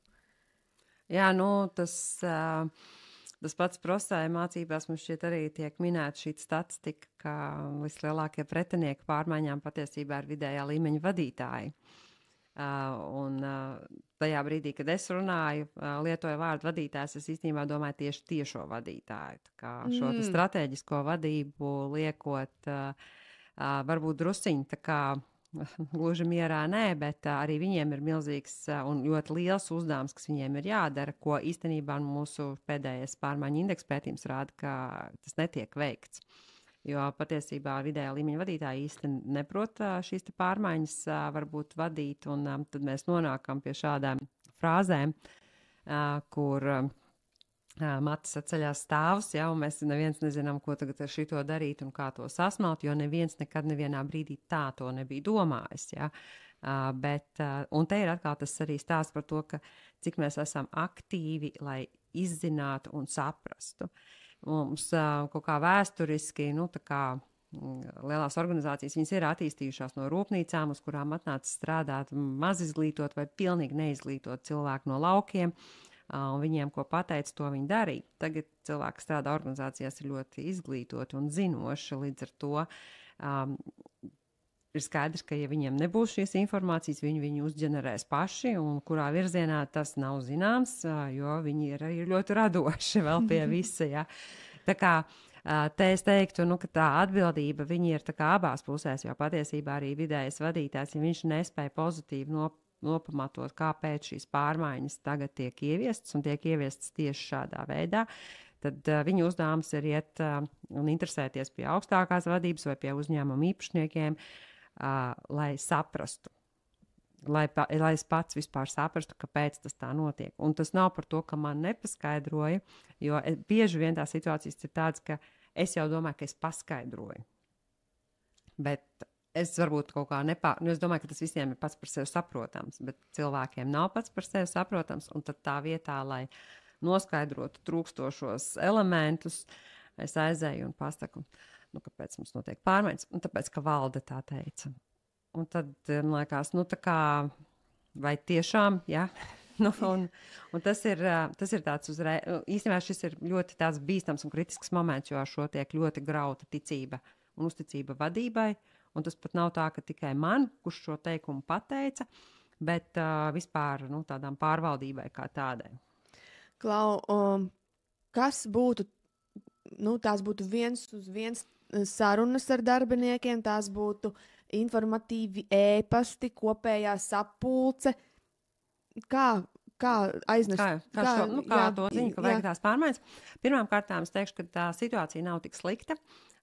Jā, tas pats prosēja mācībās mums šķiet arī tiek minēta šī statistika, ka vislielākie pretinieki pārmaiņām patiesībā ir vidējā līmeņa vadītāji. Un tajā brīdī, kad es runāju, lietoju vārdu vadītājs, es īstenībā domāju tieši tiešo vadītāju. Tā kā šo strateģisko vadību liekot varbūt drusciņi tā kā gluži mierā nē, bet arī viņiem ir milzīgs un ļoti liels uzdevums, kas viņiem ir jādara, ko īstenībā mūsu pēdējais pārmaiņu indeksa pētījums rāda, ka tas netiek veikts. Jo patiesībā vidējā līmeņa vadītāji īsti neprot šīs pārmaiņas varbūt vadīt, un tad mēs nonākam pie šādām frāzēm, kur matis atceļās stāvus, ja, un mēs neviens nezinām, ko tagad ar šito darīt un kā to sasmelt, jo neviens nekad nevienā brīdī tā to nebija domājis. Ja. Un te ir atkal tas arī stāsts par to, ka cik mēs esam aktīvi, lai izzinātu un saprastu. Mums kaut kā vēsturiski, tā kā lielās organizācijas, viņas ir attīstījušās no rūpnīcām, uz kurām atnāca strādāt maz izglītot vai pilnīgi neizglītot cilvēku no laukiem, un viņiem, ko pateica, to viņi darīja. Tagad cilvēki, kas strādā organizācijās, ir ļoti izglītoti un zinoši, līdz ar to ir skaidrs, ka, ja viņiem nebūs šīs informācijas, viņi uzģenerēs paši, un kurā virzienā tas nav zināms, jo viņi ir ļoti radoši vēl pie visa. Ja. Tā kā te es teiktu, ka tā atbildība viņi ir tā kā abās pusēs, jo patiesībā arī vidējais vadītājs, ja viņš nespēja pozitīvi nopamatot, kāpēc šīs pārmaiņas tagad tiek ieviestas un tiek ieviestas tieši šādā veidā, tad viņu uzdevums ir iet un interesēties pie augstākās vadības vai pie uzņēmuma īpašniekiem, lai saprastu. Lai es pats vispār saprastu, kāpēc tas tā notiek. Un tas nav par to, ka man nepaskaidroja, jo bieži vien tā situācijas ir tādas, ka es jau domāju, ka es paskaidroju. Bet es varbūt kaut kā es domāju, ka tas visiem ir pats par sevi saprotams, bet cilvēkiem nav pats par sevi saprotams, un tad tā vietā, lai noskaidrotu trūkstošos elementus, es aizēju un pasaku, kāpēc mums notiek pārmaiņas, un tāpēc, ka valde tā teica. Un tad man liekas, tā kā, vai tiešām, jā, un tas ir tāds īstenībā šis ir ļoti tāds bīstams un kritisks moments, jo ar šo tiek ļoti grauta ticība un uzticība vadībai, un tas pat nav tā, ka tikai man, kurš šo teikumu pateica, bet vispār, tādām pārvaldībai kā tādai. Klau, kas būtu, tās būtu viens uz viens sarunas ar darbiniekiem, tās būtu informatīvi ēpasti, kopējā sapulce. Kā aiznest? Kā to ziņu, ka vajag tās pārmaiņas? Pirmkārt, es teikšu, ka tā situācija nav tik slikta,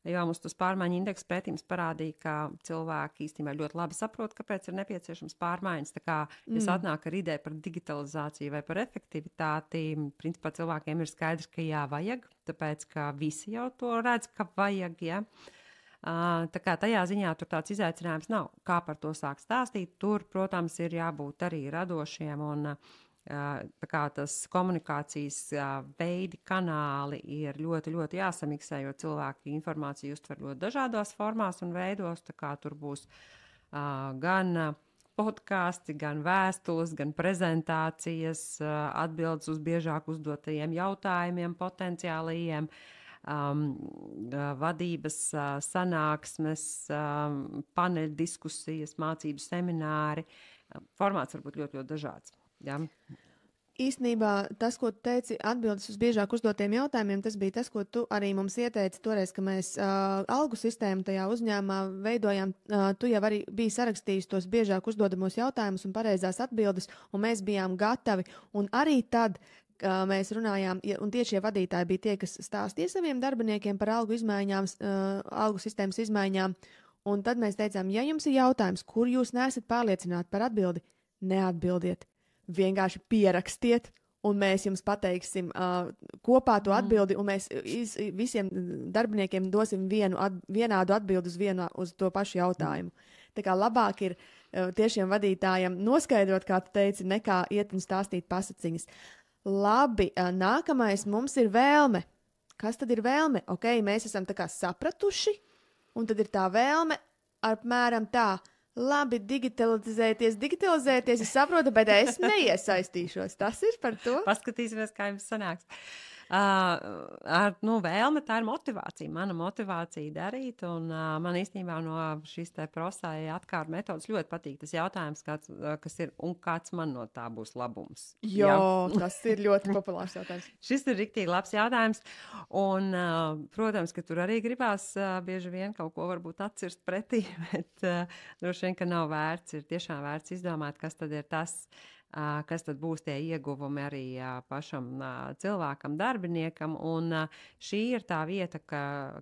jo mums tas pārmaiņu indeksa pētījums parādīja, ka cilvēki īstenībā ļoti labi saprot, kāpēc ir nepieciešams pārmaiņas. Tā kā es atnāku ar ideju par digitalizāciju vai par efektivitāti, principā cilvēkiem ir skaidrs, ka jā, vajag, tāpēc, ka visi jau to redz, ka vajag, ja. Tā kā tajā ziņā tur tāds izaicinājums nav. Kā par to sāk stāstīt, tur, protams, ir jābūt arī radošiem un tā kā tas komunikācijas veidi, kanāli ir ļoti, ļoti jāsamiksē, jo cilvēki informāciju uztver ļoti dažādās formās un veidos, tā kā tur būs gan podkāsti, gan vēstules, gan prezentācijas, atbildes uz biežāk uzdotajiem jautājumiem potenciālajiem, vadības sanāksmes, paneļu diskusijas, mācību semināri. Formāts var būt ļoti, ļoti dažāds. Ja? Īstenībā tas, ko tu teici, atbildes uz biežāk uzdotiem jautājumiem, tas bija tas, ko tu arī mums ieteici toreiz, ka mēs algu sistēmu tajā uzņēmumā veidojām. Tu jau arī biji sarakstījis tos biežāk uzdodamos jautājumus un pareizās atbildes, un mēs bijām gatavi. Un arī tad, mēs runājām, un tieši šie vadītāji bija tie, kas stāstīja saviem darbiniekiem par algu izmaiņām, algu sistēmas izmaiņām. Un tad mēs teicām, ja jums ir jautājums, kur jūs neesat pārliecināti par atbildi, neatbildiet. Vienkārši pierakstiet, un mēs jums pateiksim kopā to atbildi, un mēs visiem darbiniekiem dosim vienādu atbildi uz to pašu jautājumu. Tā kā labāk ir tiešiem vadītājiem noskaidrot, kā tu teici, nekā iet un stāstīt pasaciņas. Labi, nākamais mums ir vēlme. Kas tad ir vēlme? Ok, mēs esam tā kā sapratuši, un tad ir tā vēlme apmēram tā. Labi, digitalizēties, es saprotu, bet es neiesaistīšos. Tas ir par to. Paskatīsimies, kā jums sanāks. Vēlme, tā ir motivācija. Mana motivācija darīt, un man īstenībā no šīs te prosai atkārt metodas ļoti patīk tas jautājums, kas ir, un kāds man no tā būs labums. Jo, tas ir ļoti populārs jautājums. Šis ir riktīgi labs jautājums, un, protams, ka tur arī gribās bieži vien kaut ko varbūt atcirst pretī, bet droši vien, ka nav vērts, ir tiešām vērts izdomāt, kas tad ir tas, kas tad būs tie ieguvumi arī pašam cilvēkam, darbiniekam, un šī ir tā vieta,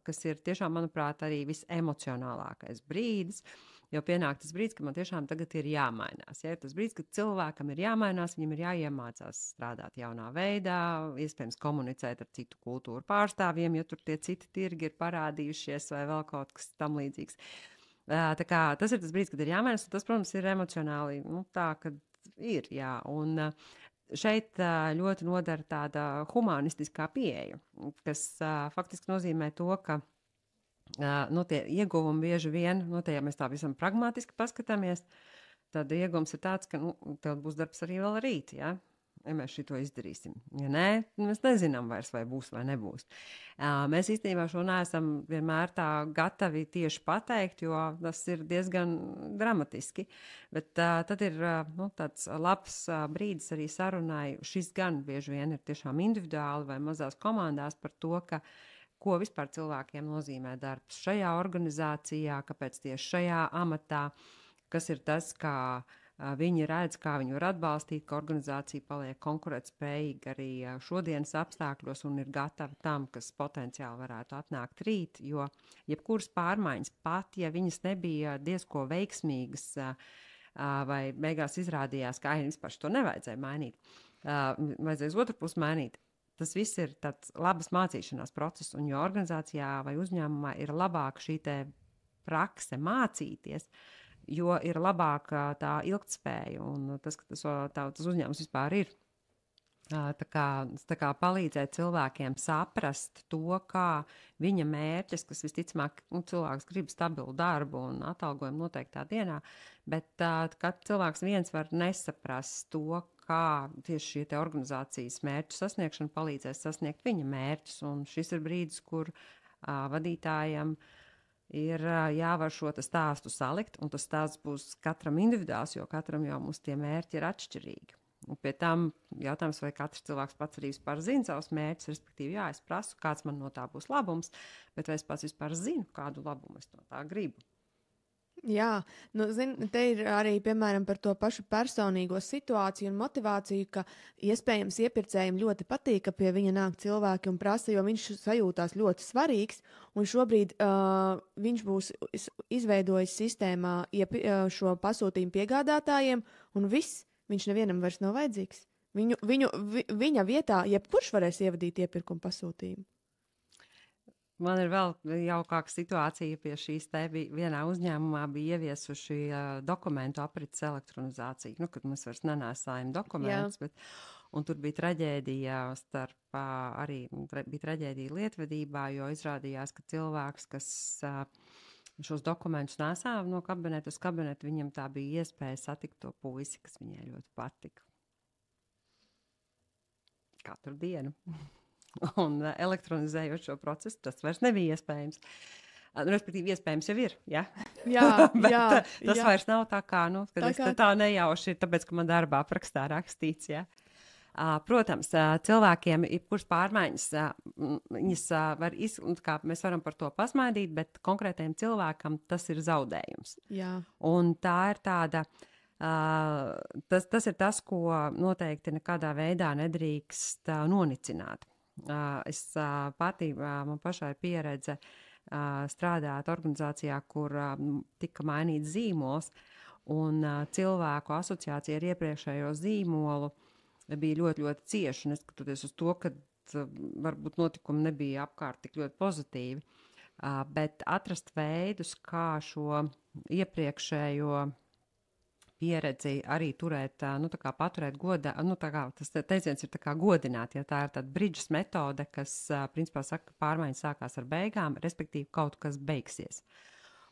kas ir tiešām, manuprāt, arī visemocionālākais brīdis, jo pienāk tas brīdis, ka man tiešām tagad ir jāmainās. Ja? Ir tas brīdis, kad cilvēkam ir jāmainās, viņam ir jāiemācās strādāt jaunā veidā, iespējams komunicēt ar citu kultūru pārstāvjiem, ja tur tie citi tirgi ir parādījušies vai vēl kaut kas tam līdzīgs. Tā kā tas ir tas brīdis, kad ir jāmainās, un tas, protams, ir emocionāli, tā, kad ir, jā, un šeit ļoti nodara tāda humanistiskā pieeja, kas faktiski nozīmē to, ka tie ieguvumi bieži vien, ja mēs tā visam pragmatiski paskatāmies, tad ieguvums ir tāds, ka tev būs darbs arī vēl rīt, jā. Ja mēs šito izdarīsim. Ja nē, mēs nezinām vairs, vai būs vai nebūs. Mēs īstenībā šo neesam vienmēr tā gatavi tieši pateikt, jo tas ir diezgan dramatiski. Bet tad ir tāds labs brīdis arī sarunai. Šis gan bieži vien ir tiešām individuāli vai mazās komandās par to, ko vispār cilvēkiem nozīmē darbs šajā organizācijā, kāpēc tieši šajā amatā, kas ir tas, kā Viņi redz, kā viņi var atbalstīt, ka organizācija paliek konkurētspējīga arī šodienas apstākļos un ir gatava tam, kas potenciāli varētu atnākt rīt, jo jebkuras pārmaiņas, pat ja viņas nebija diezko veiksmīgas, vai beigās izrādījās, ka vispār to nevajadzēja mainīt, vajadzēja uz otru pusi mainīt. Tas viss ir tāds labas mācīšanās process, un jo organizācijā vai uzņēmumā ir labāka šī te prakse mācīties, jo ir labāka tā ilgtspēja un tas, ka tas uzņēmums vispār ir. Tā kā palīdzēt cilvēkiem saprast to, kā viņa mērķis, kas visticamāk, cilvēks grib stabilu darbu un atalgojumu noteiktā dienā, bet kad cilvēks viens var nesaprast to, kā tieši šī te organizācijas mērķu sasniegšana palīdzēs sasniegt viņa mērķus, un šis ir brīdis, kur vadītājam ir jāvar šo stāstu salikt, un tas stāsts būs katram individuāls, jo katram jau mums tie mērķi ir atšķirīgi. Un pie tam jautājums, vai katrs cilvēks pats arī vispār zina savus mērķus, respektīvi, jā, es prasu, kāds man no tā būs labums, bet vai es pats vispār zinu, kādu labumu es no tā gribu. Jā, te ir arī, piemēram, par to pašu personīgo situāciju un motivāciju, ka iespējams iepirkējiem ļoti patīk, ka pie viņa nāk cilvēki un prasa, jo viņš sajūtās ļoti svarīgs, un šobrīd viņš būs izveidojis sistēmā šo pasūtījumu piegādātājiem, un viss, viņš nevienam vairs nav vajadzīgs. Viņa vietā jebkurš varēs ievadīt iepirkumu pasūtījumu. Man ir vēl jaukāka situācija pie šīs te vienā uzņēmumā bija ieviesuši dokumentu aprits elektronizāciju, kad mēs vairs nenēsājam dokumentus, un tur bija traģēdija bija traģēdija lietvedībā, jo izrādījās, ka cilvēks, kas šos dokumentus nesā no kabineta uz kabinetu, viņam tā bija iespēja satikt to puisi, kas viņai ļoti patika. Katru dienu. Un elektronizējot šo procesu, tas vairs nebija iespējams. Respektīvi, iespējams jau ir, ja? Bet tas vairs nav tā kā, tā nejauši ir, tāpēc, ka man darbā aprakstā rakstīts, ja? Protams, cilvēkiem jebkuras pārmaiņas, viņas var kā mēs varam par to pasmaidīt, bet konkrētajam cilvēkam tas ir zaudējums. Jā. Un tā ir tāda... Tas ir tas, ko noteikti nekādā veidā nedrīkst nonicināt. Es pati, man pašai pieredze strādāt organizācijā, kur tika mainīts zīmols, un cilvēku asociācija ar iepriekšējo zīmolu bija ļoti, ļoti cieša, neskatoties uz to, ka varbūt notikumi nebija apkārt tik ļoti pozitīvi, bet atrast veidus, kā šo iepriekšējo pieredzi arī turēt, paturēt godā, tas teiciens ir tā kā godināt, ja tā ir tāda bridžas metode, kas, principā saka, ka pārmaiņas sākās ar beigām, respektīvi kaut kas beigsies.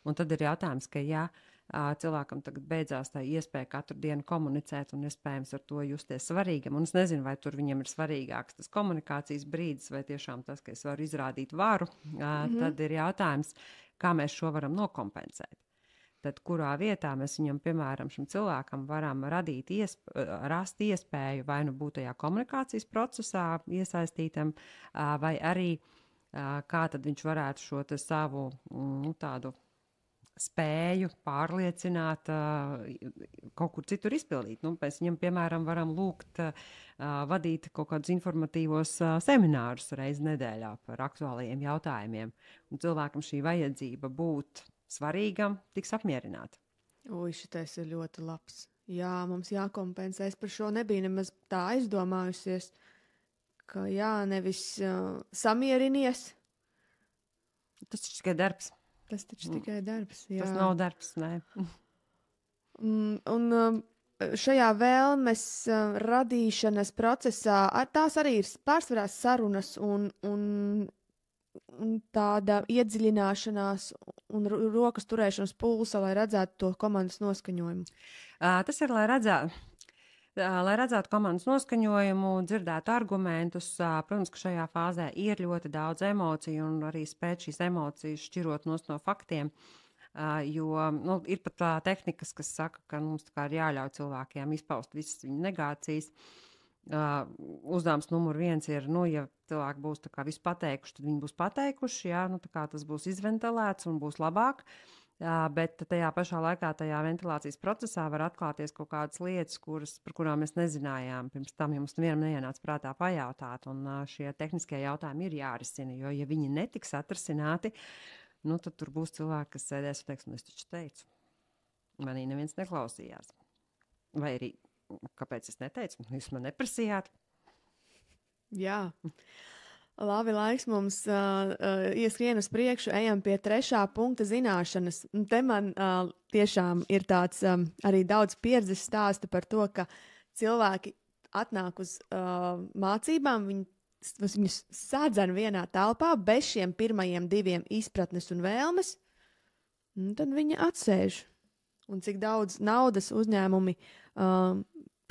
Un tad ir jautājums, ka ja cilvēkam tagad beidzās tā iespēja katru dienu komunicēt un iespējams ar to justies svarīgam, un es nezinu, vai tur viņam ir svarīgāks tas komunikācijas brīdis, vai tiešām tas, ka es varu izrādīt varu, tad ir jautājums, kā mēs šo varam nokompensēt. Tad kurā vietā mēs viņam, piemēram, šim cilvēkam varam rast iespēju vai nu būt tajā komunikācijas procesā iesaistītam, vai arī kā tad viņš varētu šo savu tādu spēju pārliecināt kaut kur citur izpildīt. Mēs viņam, piemēram, varam lūgt vadīt kaut kādus informatīvos seminārus reizi nedēļā par aktuālajiem jautājumiem. Un cilvēkam šī vajadzība būt svarīgam tiks apmierināta. Šitais ir ļoti labs. Jā, mums jākompensēs par šo. Nebija nemaz tā aizdomājusies, ka nevis samierinies. Tas taču tikai darbs. Tas taču tikai darbs, jā. Tas nav darbs, nē. Un šajā vēlmes radīšanas procesā tās arī ir pārsvarā sarunas un tāda iedziļināšanās un rokas turēšanas pulsa, lai redzētu to komandas noskaņojumu. Tas ir, lai redzētu komandas noskaņojumu, dzirdētu argumentus. Protams, ka šajā fāzē ir ļoti daudz emociju un arī spēt šīs emocijas šķirot no faktiem, jo ir pat tehnikas, kas saka, ka mums ir jāļauj cilvēkiem izpaust visas viņu negācijas. Uzdevums numur 1 ir, ja cilvēki būs visu pateikuši, tad viņi būs pateikuši, tas būs izventilēts un būs labāk. Bet tajā pašā laikā, tajā ventilācijas procesā var atklāties kaut kādas lietas, par kurām mēs nezinājām. Pirms tam jums nevienam neienāca prātā pajautāt, un šie tehniskie jautājumi ir jārisina, jo, ja viņi netiks atrisināti, nu, tad tur būs cilvēki, kas sēdēs un teiks, nu, es taču teicu, manī neviens neklausījās. Vai arī, kāpēc es neteicu, jūs man neprasījāt? Jā. Labi, laiks mums ieskrien uz priekšu, ejam pie 3. punkta zināšanas. Un te man tiešām ir tāds arī daudz pieredzes stāsta par to, ka cilvēki atnāk uz mācībām, viņus sādzen vienā telpā bez šiem pirmajiem 2 izpratnes un vēlmes, un tad viņi atsēž. Un cik daudz naudas uzņēmumi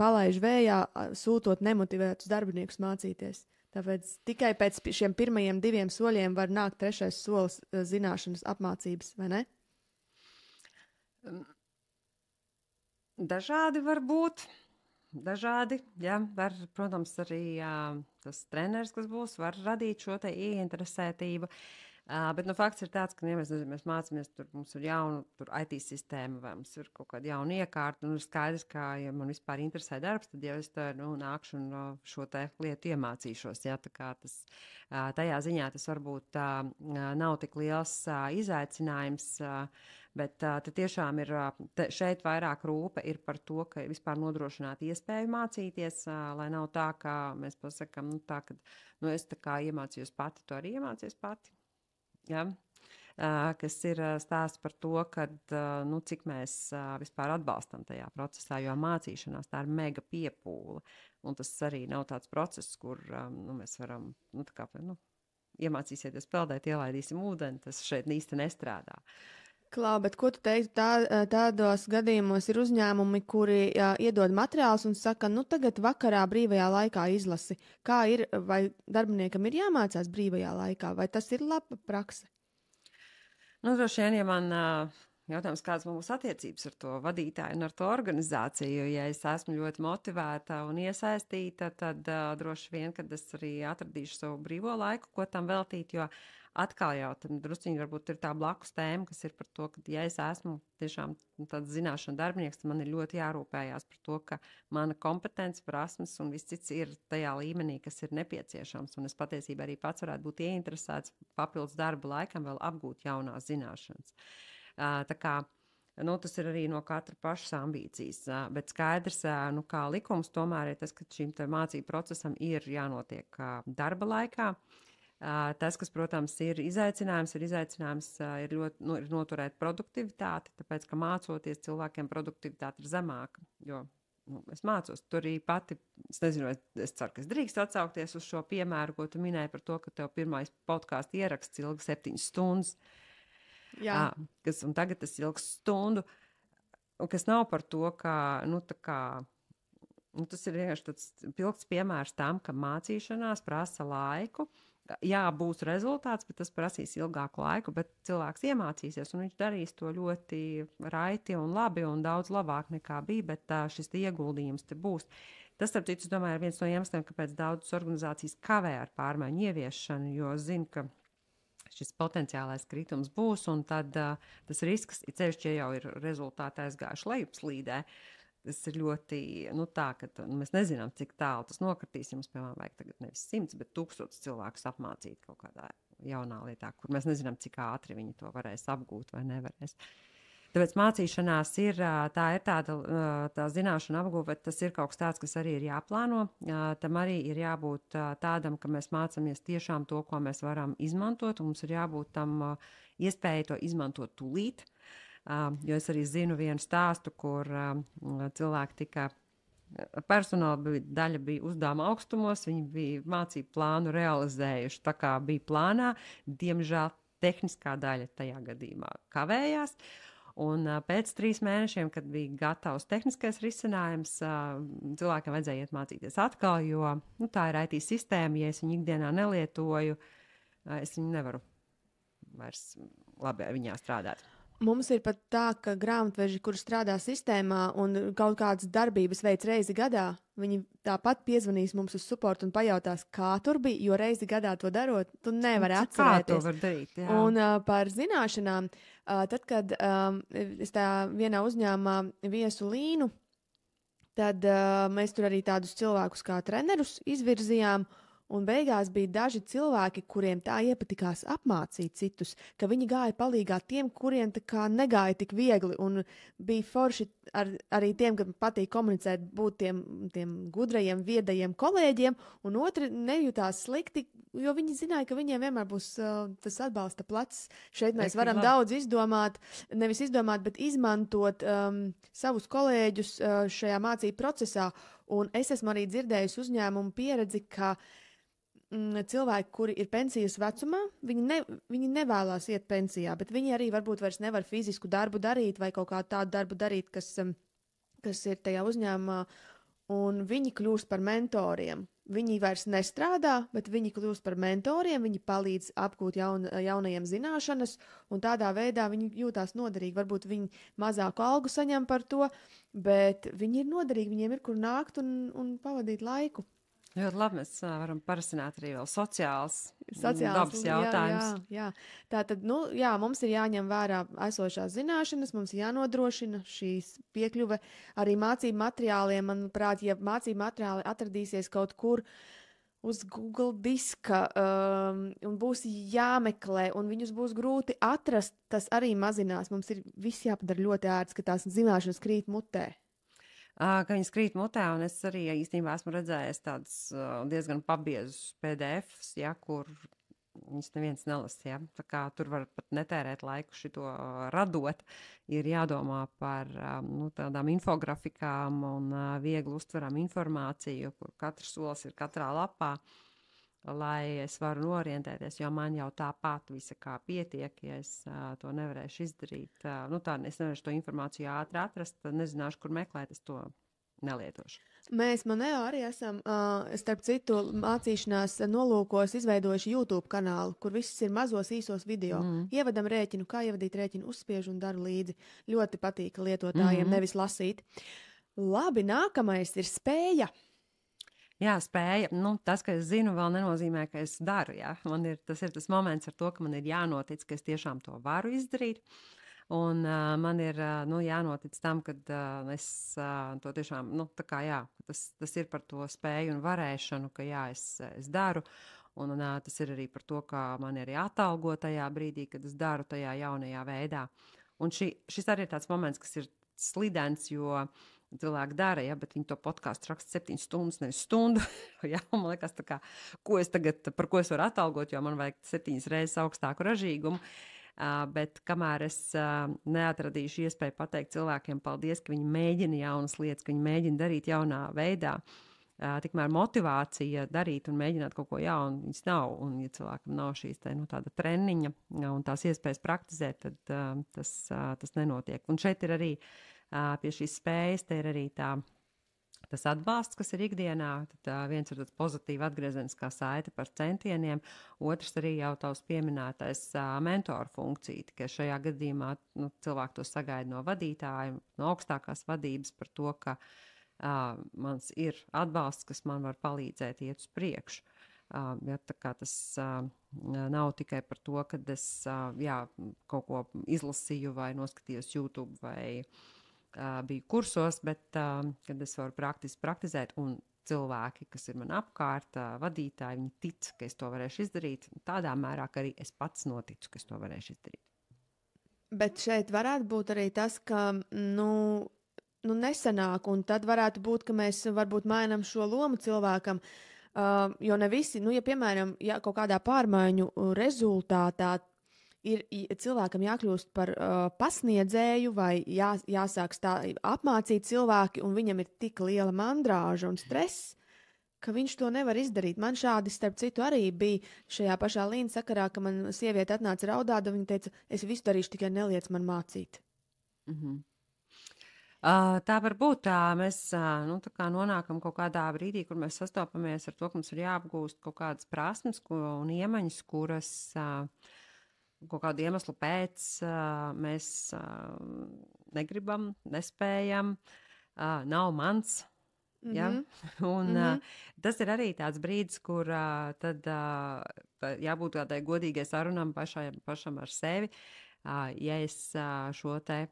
palaiž vējā, sūtot nemotivētus darbiniekus mācīties. Tāpēc tikai pēc šiem pirmajiem 2 soļiem var nākt 3. solis zināšanas apmācības, vai ne? Dažādi var būt. Dažādi, jā, var, protams, arī tas treneris, kas būs, var radīt šo te ieinteresētību. Bet fakts ir tāds, ka, ja mēs mācāmies, tur mums ir jauna IT sistēma, vai mums ir kaut kāda jauna iekārta, un ir skaidrs, ka, ja man vispār interesē darbs, tad jau es nākšu un šo te lietu iemācīšos. Ja, tajā ziņā tas varbūt nav tik liels izaicinājums, bet tiešām ir šeit vairāk rūpe ir par to, ka vispār nodrošināt iespēju mācīties, lai nav tā, ka mēs pasakam, ka es tā kā iemācījos pati, tu arī iemācies pati. Ja? Kas ir stāsts par to, cik mēs vispār atbalstam tajā procesā, jo mācīšanās tā ir mega piepūle. Un tas arī nav tāds process, kur mēs varam, iemācīsieties peldēt, ielaidīsim ūdeni, tas šeit īsti nestrādā. Klau, bet ko tu teiktu, tādos gadījumos ir uzņēmumi, kuri iedod materiālus un saka, tagad vakarā brīvajā laikā izlasi. Kā ir, vai darbiniekam ir jāmācās brīvajā laikā, vai tas ir laba prakse? Droši vien, ja man jautājums, kādas man būs attiecības ar to vadītāju un ar to organizāciju, ja es esmu ļoti motivēta un iesaistīta, tad droši vien, kad es arī atradīšu savu brīvo laiku, ko tam veltīt, jo atkal jau drusciņi varbūt ir tā blakus tēma, kas ir par to, ka, ja es esmu tiešām tāds zināšana darbinieks, tad man ir ļoti jārūpējās par to, ka mana kompetence, prasmes un viss cits ir tajā līmenī, kas ir nepieciešams. Un es patiesībā arī pats varētu būt ieinteresēts papildus darba laikam vēl apgūt jaunās zināšanas. Tā kā tas ir arī no katra pašas ambīcijas, bet skaidrs, kā likums tomēr ir tas, ka šim mācību procesam ir jānotiek darba laikā. Tas, kas, protams, ir izaicinājums ir ļoti ir noturēt produktivitāti, tāpēc, ka mācoties cilvēkiem produktivitāte ir zemāka, jo es mācos. Tur arī pati, es nezinu, es ceru, ka es drīkst atsaukties uz šo piemēru, ko tu minēji par to, ka tev pirmais podkāstu ieraksts ilga 7 stundas. Jā. Un tagad tas ilgs stundu, kas nav par to, ka, tas ir vienkārši tāds pilns piemērs tam, ka mācīšanās prasa laiku. Jā, būs rezultāts, bet tas prasīs ilgāku laiku, bet cilvēks iemācīsies, un viņš darīs to ļoti raiti un labi un daudz labāk nekā bija, bet šis ieguldījums te būs. Tas, starp citu, es domāju, ir viens no iemesliem, kāpēc daudzas organizācijas kavē ar pārmaiņu ieviešanu, jo zina, ka šis potenciālais kritums būs, un tad tas risks, ceļš, ja jau ir rezultāti aizgājuši lejupslīdē, tas ir ļoti, ka mēs nezinām, cik tālu tas nokritīs. Mums, piemēram, vajag tagad nevis 100, bet 1000 cilvēkus apmācīt kaut kādā jaunā lietā, kur mēs nezinām, cik ātri viņi to varēs apgūt vai nevarēs. Tāpēc mācīšanās ir tā zināšana apgūve, bet tas ir kaut kas tāds, kas arī ir jāplāno. Tam arī ir jābūt tādam, ka mēs mācāmies tiešām to, ko mēs varam izmantot, un mums ir jābūt tam iespēja to izmantot tūlīt. Jo es arī zinu vienu stāstu, kur cilvēki personāla daļa bija uzdevuma augstumos, viņi bija mācību plānu realizējuši tā, kā bija plānā. Diemžēl tehniskā daļa tajā gadījumā kavējās. Un pēc 3 mēnešiem, kad bija gatavs tehniskais risinājums, cilvēkiem vajadzēja iet mācīties atkal, jo tā ir IT sistēma, ja es viņu ikdienā nelietoju, es viņu nevaru vairs labi ar viņā strādāt. Mums ir pat tā, ka grāmatveži, kur strādā sistēmā un kaut kādas darbības veids reizi gadā, viņi tāpat piezvanīs mums uz supportu un pajautās, kā tur bija, jo reizi gadā to darot, tu nevari Kā to atcerēties. var darīt? Jā. Un par zināšanām, tad, kad es tā vienā uzņēmumā viesu Līnu, tad mēs tur arī tādus cilvēkus kā trenerus izvirzījām. Un beigās bija daži cilvēki, kuriem tā iepatikās apmācīt citus, ka viņi gāja palīgā tiem, kuriem tā kā negāja tik viegli. Un bija forši arī tiem, kam patīk komunicēt, būt tiem gudrajiem, viedajiem kolēģiem, un otri nejūtās slikti, jo viņi zināja, ka viņiem vienmēr būs tas atbalsta plats. Šeit mēs varam daudz izdomāt, nevis izdomāt, bet izmantot savus kolēģus šajā mācību procesā. Un es esmu arī dzirdējusi uzņēmumu pieredzi, ka cilvēki, kuri ir pensijas vecumā, viņi nevēlas iet pensijā, bet viņi arī varbūt vairs nevar fizisku darbu darīt vai kaut kādu tādu darbu darīt, kas ir tajā uzņēmumā, un viņi kļūst par mentoriem. Viņi vairs nestrādā, bet viņi kļūst par mentoriem, viņi palīdz apgūt jaunajiem zināšanas, un tādā veidā viņi jūtās noderīgi. Varbūt viņi mazāku algu saņem par to, bet viņi ir noderīgi, viņiem ir kur nākt un pavadīt laiku. Ļoti labi, mēs varam parasināt arī vēl sociāls dabas jautājumus. Jā. Tātad, mums ir jāņem vērā esošās zināšanas, mums jānodrošina šīs piekļuve arī mācību materiāliem. Manuprāt, ja mācību materiāli atradīsies kaut kur uz Google diska un būs jāmeklē, un viņus būs grūti atrast, tas arī mazinās. Mums ir viss jāpadara ļoti ērts, ka tās zināšanas krīt mutē. Ka viņas krīt mutē, un es arī īstenībā esmu redzējis tādus diezgan pabiezus PDFs, kur viņas neviens nelasa. Ja? Tā kā tur var pat netērēt laiku šito radot, ir jādomā par tādām infografikām un viegli uztveram informāciju, kur katrs solis ir katrā lapā, lai es varu norientēties, jo man jau tāpat visa kā pietiek, ja es to nevarēšu izdarīt. Es nevarēšu to informāciju ātri atrast, tad nezināšu, kur meklēt, es to nelietošu. Mēs Moneo arī esam, starp citu, mācīšanās nolūkos izveidojuši YouTube kanālu, kur viss ir mazos īsos video. Ievadam rēķinu, kā ievadīt rēķinu, uzspiežu un daru līdzi. Ļoti patīk lietotājiem, nevis lasīt. Labi, nākamais ir spēja. Jā, spēja. Tas, ka es zinu, vēl nenozīmē, ka es daru. Jā. Tas ir tas moments ar to, ka man ir jānotic, ka es tiešām to varu izdarīt. Un man ir jānotic tam, ka es to tiešām, tas ir par to spēju un varēšanu, ka jā, es daru. Un tas ir arī par to, ka man ir jāatalgo tajā brīdī, kad es daru tajā jaunajā veidā. Un šis arī ir tāds moments, kas ir slidens, jo cilvēki dara, bet viņi to podkāstu raksta 7 stundas, nevis stundu. Man liekas, par ko es varu atalgot, jo man vajag 7 reizes augstāku ražīgumu. Bet kamēr es neatradīšu iespēju pateikt cilvēkiem paldies, ka viņi mēģina jaunas lietas, ka viņi mēģina darīt jaunā veidā, tikmēr motivācija darīt un mēģināt kaut ko jaunu, viņas nav. Un ja cilvēkam nav šīs tāda treniņa un tās iespējas praktizēt, tad tas nenotiek. Un šeit ir arī pie šīs spējas, te ir arī tas atbalsts, kas ir ikdienā. Tad viens ir tāds pozitīvi atgriezeniskā saite par centieniem, otrs arī jau tavs pieminētais mentoru funkcija, ka šajā gadījumā cilvēki to sagaida no vadītāja, no augstākās vadības par to, ka mans ir atbalsts, kas man var palīdzēt iet uz priekšu. Tā kā tas nav tikai par to, ka es kaut ko izlasīju vai noskatījos YouTube vai biju kursos, bet kad es varu praktiski praktizēt un cilvēki, kas ir man apkārt, vadītāji, viņi tic, ka es to varēšu izdarīt. Tādā mērā, ka arī es pats noticu, ka es to varēšu izdarīt. Bet šeit varētu būt arī tas, ka nesanāk, un tad varētu būt, ka mēs varbūt mainām šo lomu cilvēkam, jo ne visi, ja piemēram, kaut kādā pārmaiņu rezultātā ir cilvēkam jākļūst par pasniedzēju vai jāsāk apmācīt cilvēki, un viņam ir tik liela mandrāža un stress, ka viņš to nevar izdarīt. Man šādi, starp citu, arī bija šajā pašā Līnas sakarā, ka man sieviete atnāca raudāt, un viņa teica, es visu darīšu, tikai neliec man mācīt. Tā var būt. Mēs nonākam kaut kādā brīdī, kur mēs sastopamies ar to, ka mums ir jāapgūst kaut kādas prasmes un iemaņas, kuras kaut kādu iemeslu pēc mēs negribam, nespējam, nav mans. Ja? Un, tas ir arī tāds brīdis, kur tad jābūt tādai godīgai sarunam pašam ar sevi. Ja es šo te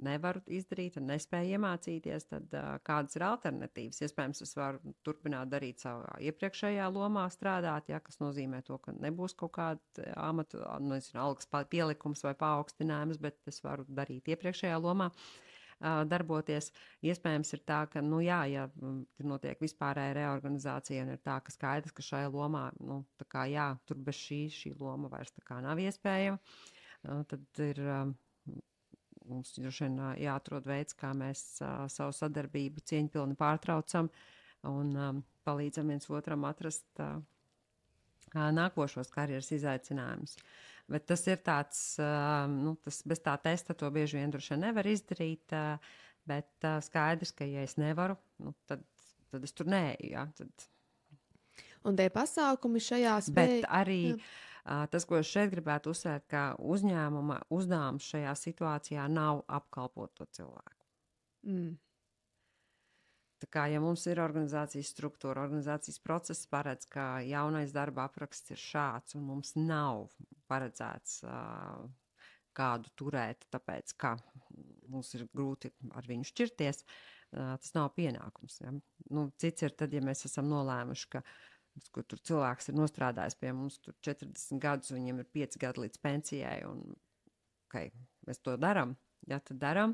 nevaru izdarīt un nespēju iemācīties, tad kādas ir alternatīvas? Iespējams, es varu turpināt darīt savā iepriekšējā lomā strādāt, ja, kas nozīmē to, ka nebūs kaut kāda amatu, algas pielikums vai paaugstinājums, bet es varu darīt iepriekšējā lomā. Darboties. Iespējams ir tā, ka, ja notiek vispārēja reorganizācija un ir tā, ka skaidrs, ka šajā lomā, tur bez šī loma vairs tā kā nav iespējama, tad ir mums droši vien jāatrod veids, kā mēs savu sadarbību cieņpilni pārtraucam un palīdzam viens otram atrast nākošos karjeras izaicinājumus. Bet tas ir tāds, tas bez tā testa to bieži vien droši vien nevar izdarīt, bet skaidrs, ka ja es nevaru, tad es tur neeju, ja, tad. Un tie pasākumi šajā Bet arī tas, ko es šeit gribētu uzsvērt, ka uzņēmuma uzdevums šajā situācijā nav apkalpot to cilvēku. Tā kā, ja mums ir organizācijas struktūra, organizācijas process paredz, ka jaunais darba apraksts ir šāds, un mums nav paredzēts kādu turēt, tāpēc, ka mums ir grūti ar viņu šķirties, tas nav pienākums. Ja? Cits ir tad, ja mēs esam nolēmuši, ka tur cilvēks ir nostrādājis pie mums 40 gadus, viņam ir 5 gadi līdz pensijai, un mēs to daram. Ja, tad daram,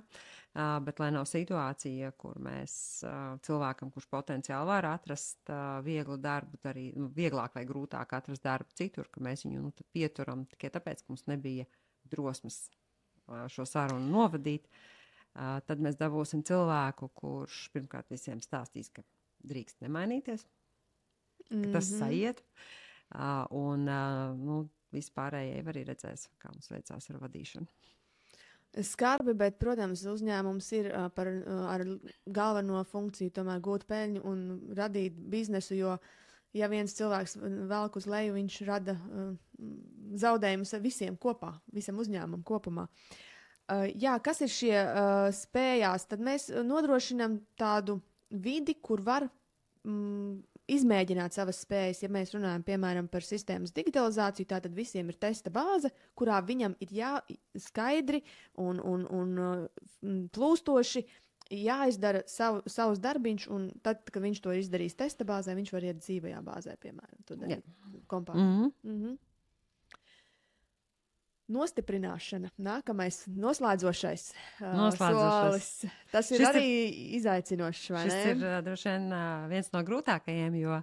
bet lai nav situācija, kur mēs cilvēkam, kurš potenciāli var atrast vieglu darbu, arī vieglāk vai grūtāk atrast darbu citur, ka mēs viņu tad pieturam tikai tāpēc, ka mums nebija drosmes šo sarunu novadīt, tad mēs dabūsim cilvēku, kurš pirmkārt visiem stāstīs, ka drīkst nemainīties, ka tas saiet, un vispārējai arī redzēs, kā mums veicās ar vadīšanu. Skarbi, bet, protams, uzņēmums ir ar galveno funkciju tomēr gūt peļņu un radīt biznesu, jo, ja viens cilvēks velk uz leju, viņš rada zaudējumus visiem kopā, visam uzņēmumam kopumā. Kas ir šie spējās? Tad mēs nodrošinām tādu vidi, kur var izmēģināt savas spējas. Ja mēs runājam, piemēram, par sistēmas digitalizāciju, tad visiem ir testa bāze, kurā viņam ir skaidri un plūstoši jāizdara savus darbiņš, un tad, kad viņš to izdarīs testa bāzē, viņš var iet dzīvajā bāzē, piemēram, to darīt kompānijā. Nostiprināšana, nākamais noslēdzošais solis. Tas ir arī izaicinošs, vai ne? Šis ir droši vien viens no grūtākajiem, jo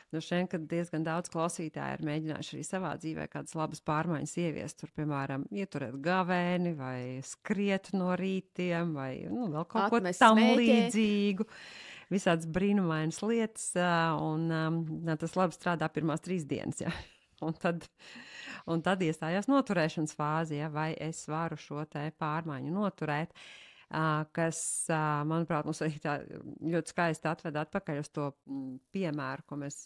droši vien, kad diezgan daudz klausītāji ir mēģinājuši arī savā dzīvē kādas labas pārmaiņas ieviest, tur, piemēram, ieturēt gavēni vai skriet no rītiem vai vēl kaut ko tam līdzīgu. Visādas brīnumainas lietas, un tas labi strādā pirmās 3 dienas, ja. Un tad iestājās noturēšanas fāze, ja, vai es varu šo te pārmaiņu noturēt, kas, manuprāt, mums arī tā ļoti skaisti atved atpakaļ uz to piemēru, ko mēs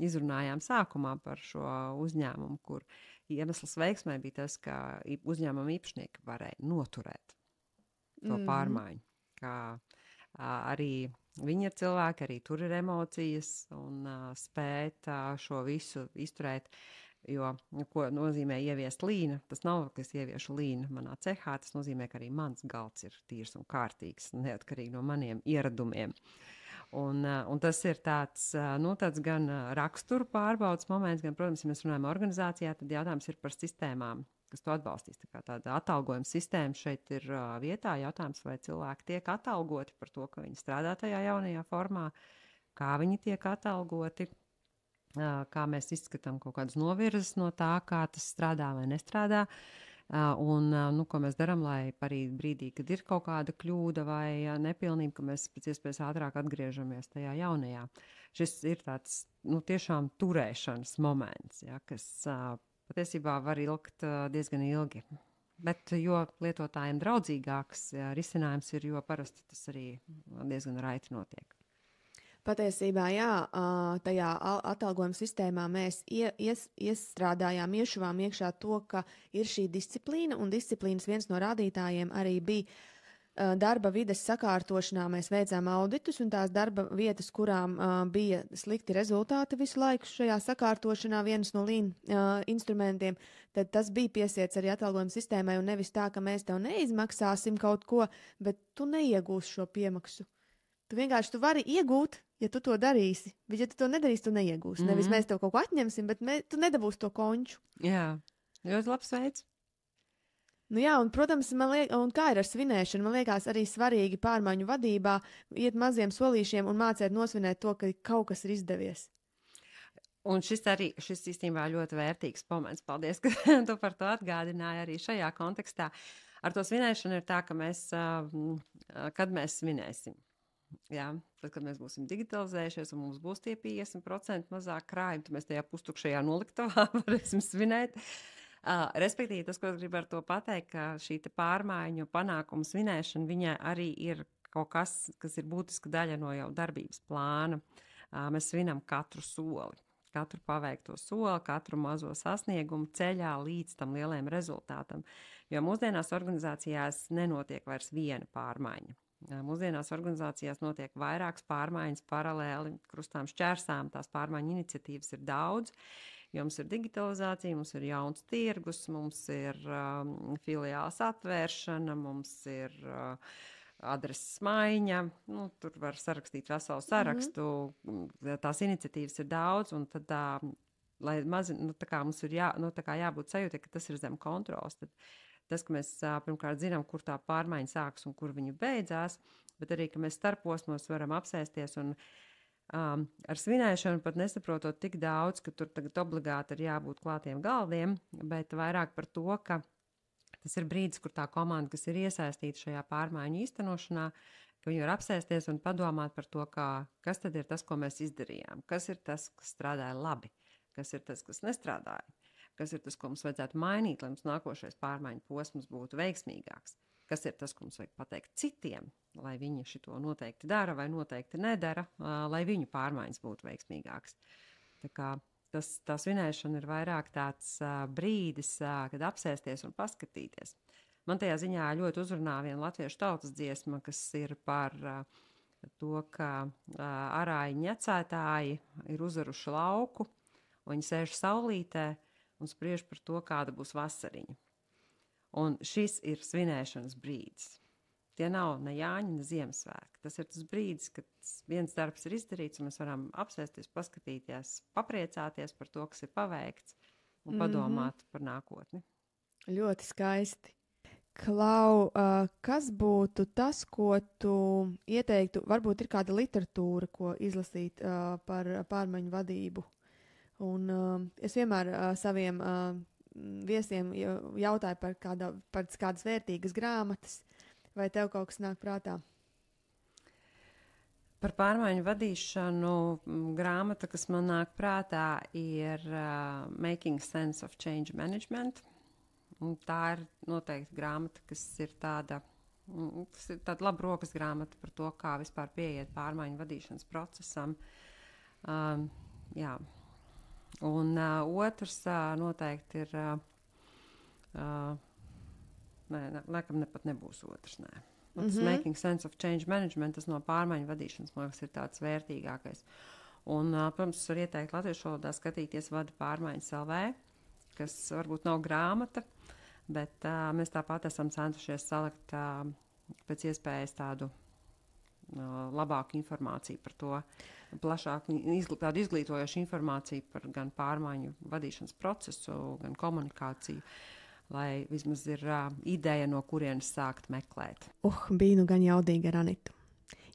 izrunājām sākumā par šo uzņēmumu, kur iemesls veiksmē bija tas, ka uzņēmuma īpašnieki varēja noturēt to pārmaiņu, ka arī viņi ir cilvēki, arī tur ir emocijas un spēt šo visu izturēt. Jo, ko nozīmē ieviest līnu, tas nav, ka es ieviešu līnu manā cehā, tas nozīmē, ka arī mans galds ir tīrs un kārtīgs, neatkarīgi no maniem ieradumiem. Un tas ir tāds gan raksturu pārbaudas moments, gan, protams, ja mēs runājam organizācijā, tad jautājums ir par sistēmām, kas to atbalstīs. Tā kā tāda atalgojuma sistēma šeit ir vietā, jautājums, vai cilvēki tiek atalgoti par to, ka viņi strādā tajā jaunajā formā, kā viņi tiek atalgoti, kā mēs izskatām kaut kādas novirzes no tā, kā tas strādā vai nestrādā, un ko mēs darām, lai arī brīdī, kad ir kaut kāda kļūda vai nepilnība, ka mēs pēc iespējas ātrāk atgriežamies tajā jaunajā. Šis ir tāds, tiešām turēšanas moments, ja, kas patiesībā var ilgt diezgan ilgi. Bet jo lietotājiem draudzīgāks risinājums ir, jo parasti tas arī diezgan raiti notiek. Patiesībā, jā, tajā atalgojuma sistēmā mēs iestrādājām, iešuvām iekšā to, ka ir šī disciplīna, un disciplīnas viens no rādītājiem arī bija darba vides sakārtošanā mēs veicām auditus, un tās darba vietas, kurām bija slikti rezultāti visu laiku šajā sakārtošanā, vienas no Lean instrumentiem, tad tas bija piesiets arī atalgojuma sistēmai, un nevis tā, ka mēs tev neizmaksāsim kaut ko, bet tu neiegūsi šo piemaksu. Tu vienkārši vari iegūt, ja tu to darīsi, bet ja tu to nedarīsi, tu neiegūsi. Nevis mēs tev kaut ko atņemsim, bet tu nedabūsi to konču. Jā, ļoti labs veids. Nu jā, un, protams, un kā ir ar svinēšanu, man liekas arī svarīgi pārmaiņu vadībā iet maziem solīšiem un mācēt nosvinēt to, ka kaut kas ir izdevies. Un šis īstenībā ļoti vērtīgs moments. Paldies, ka tu par to atgādināji arī šajā kontekstā. Ar to svinēšanu ir tā, ka kad mēs svinēsim. Jā, tad, kad mēs būsim digitalizējušies un mums būs tie 50% mazāk krājumi, tad mēs tajā pustukšajā noliktavā varēsim svinēt. Respektīvi, tas, ko es gribu ar to pateikt, ka šī pārmaiņu panākumu svinēšana viņai arī ir kaut kas, kas ir būtiska daļa no jau darbības plāna. Mēs svinam katru soli, katru paveikto soli, katru mazo sasniegumu ceļā līdz tam lielajam rezultātam. Jo mūsdienās organizācijās nenotiek vairs viena pārmaiņa. Mūsdienās organizācijās notiek vairākas pārmaiņas paralēli, krustām šķērsām, tās pārmaiņu iniciatīvas ir daudz. Jo mums ir digitalizācija, mums ir jauns tirgus, mums ir filiāls atvēršana, mums ir adreses maiņa. Tur var sarakstīt veselu sarakstu. Tās iniciatīvas ir daudz, un tad, lai mums ir jābūt sajūtai, ka tas ir zem kontrols. Tad tas, ka mēs pirmkārt zinām, kur tā pārmaiņa sāks un kur viņa beidzās, bet arī, ka mēs starposmos varam apsēsties un ar svinēšanu pat nesaprotot tik daudz, ka tur tagad obligāti ir jābūt klātiem galdiem, bet vairāk par to, ka tas ir brīdis, kur tā komanda, kas ir iesaistīta šajā pārmaiņu īstenošanā, ka viņi var apsēsties un padomāt par to, kas tad ir tas, ko mēs izdarījām, kas ir tas, kas strādāja labi, kas ir tas, kas nestrādāja, kas ir tas, ko mums vajadzētu mainīt, lai mums nākošais pārmaiņu posms būtu veiksmīgāks. Kas ir tas, ko mums vajag pateikt citiem, lai viņi šito noteikti dara vai noteikti nedara, lai viņu pārmaiņas būtu veiksmīgākas. Tā kā tā svinēšana ir vairāk tāds brīdis, kad apsēsties un paskatīties. Man tajā ziņā ļoti uzrunā viena latviešu tautas dziesma, kas ir par to, ka arāji ņecētāji ir uzaruši lauku, un viņi sēž saulītē un spriež par to, kāda būs vasariņa. Un šis ir svinēšanas brīdis. Tie nav ne Jāņi, ne Ziemassvētki. Tas ir tas brīdis, kad viens darbs ir izdarīts, un mēs varam apsēsties, paskatīties, papriecāties par to, kas ir paveikts, un padomāt par nākotni. Ļoti skaisti. Klau, kas būtu tas, ko tu ieteiktu? Varbūt ir kāda literatūra, ko izlasīt par pārmaiņu vadību. Un es vienmēr saviem viesiem jautāju par kādas vērtīgas grāmatas, vai tev kaut kas nāk prātā? Par pārmaiņu vadīšanu grāmata, kas man nāk prātā, ir Making Sense of Change Management. Un tā ir noteikti grāmata, kas ir tāda laba rokas grāmata par to, kā vispār pieiet pārmaiņu vadīšanas procesam. Jā. Un otrs noteikti ir, laikam pat nebūs otrs, nē. Tas Making Sense of Change Management, tas no pārmaiņu vadīšanas, man liekas, ir tāds vērtīgākais. Un, protams, var ieteikt latviešu valodā skatīties Vada pārmaiņas LV, kas varbūt nav grāmata, bet mēs tāpat esam centušies salikt pēc iespējas tādu labāku informāciju par to, plašāku tādu izglītojošu informāciju par gan pārmaiņu vadīšanas procesu, gan komunikāciju, lai vismaz ir ideja, no kurienes sākt meklēt. Bija nu gan jaudīgi ar Anitu.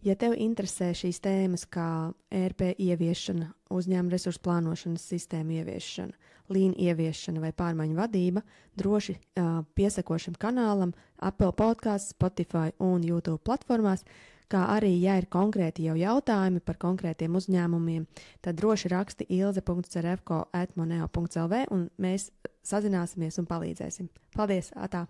Ja tev interesē šīs tēmas kā ERP ieviešana, uzņēmuma resursu plānošanas sistēma ieviešana, Lean ieviešana vai pārmaiņu vadība, droši piesako šim kanālam Apple Podcasts, Spotify un YouTube platformās, kā arī, ja ir konkrēti jau jautājumi par konkrētiem uzņēmumiem, tad droši raksti ilze.cerevko@moneo.lv un mēs sazināsimies un palīdzēsim. Paldies, atā!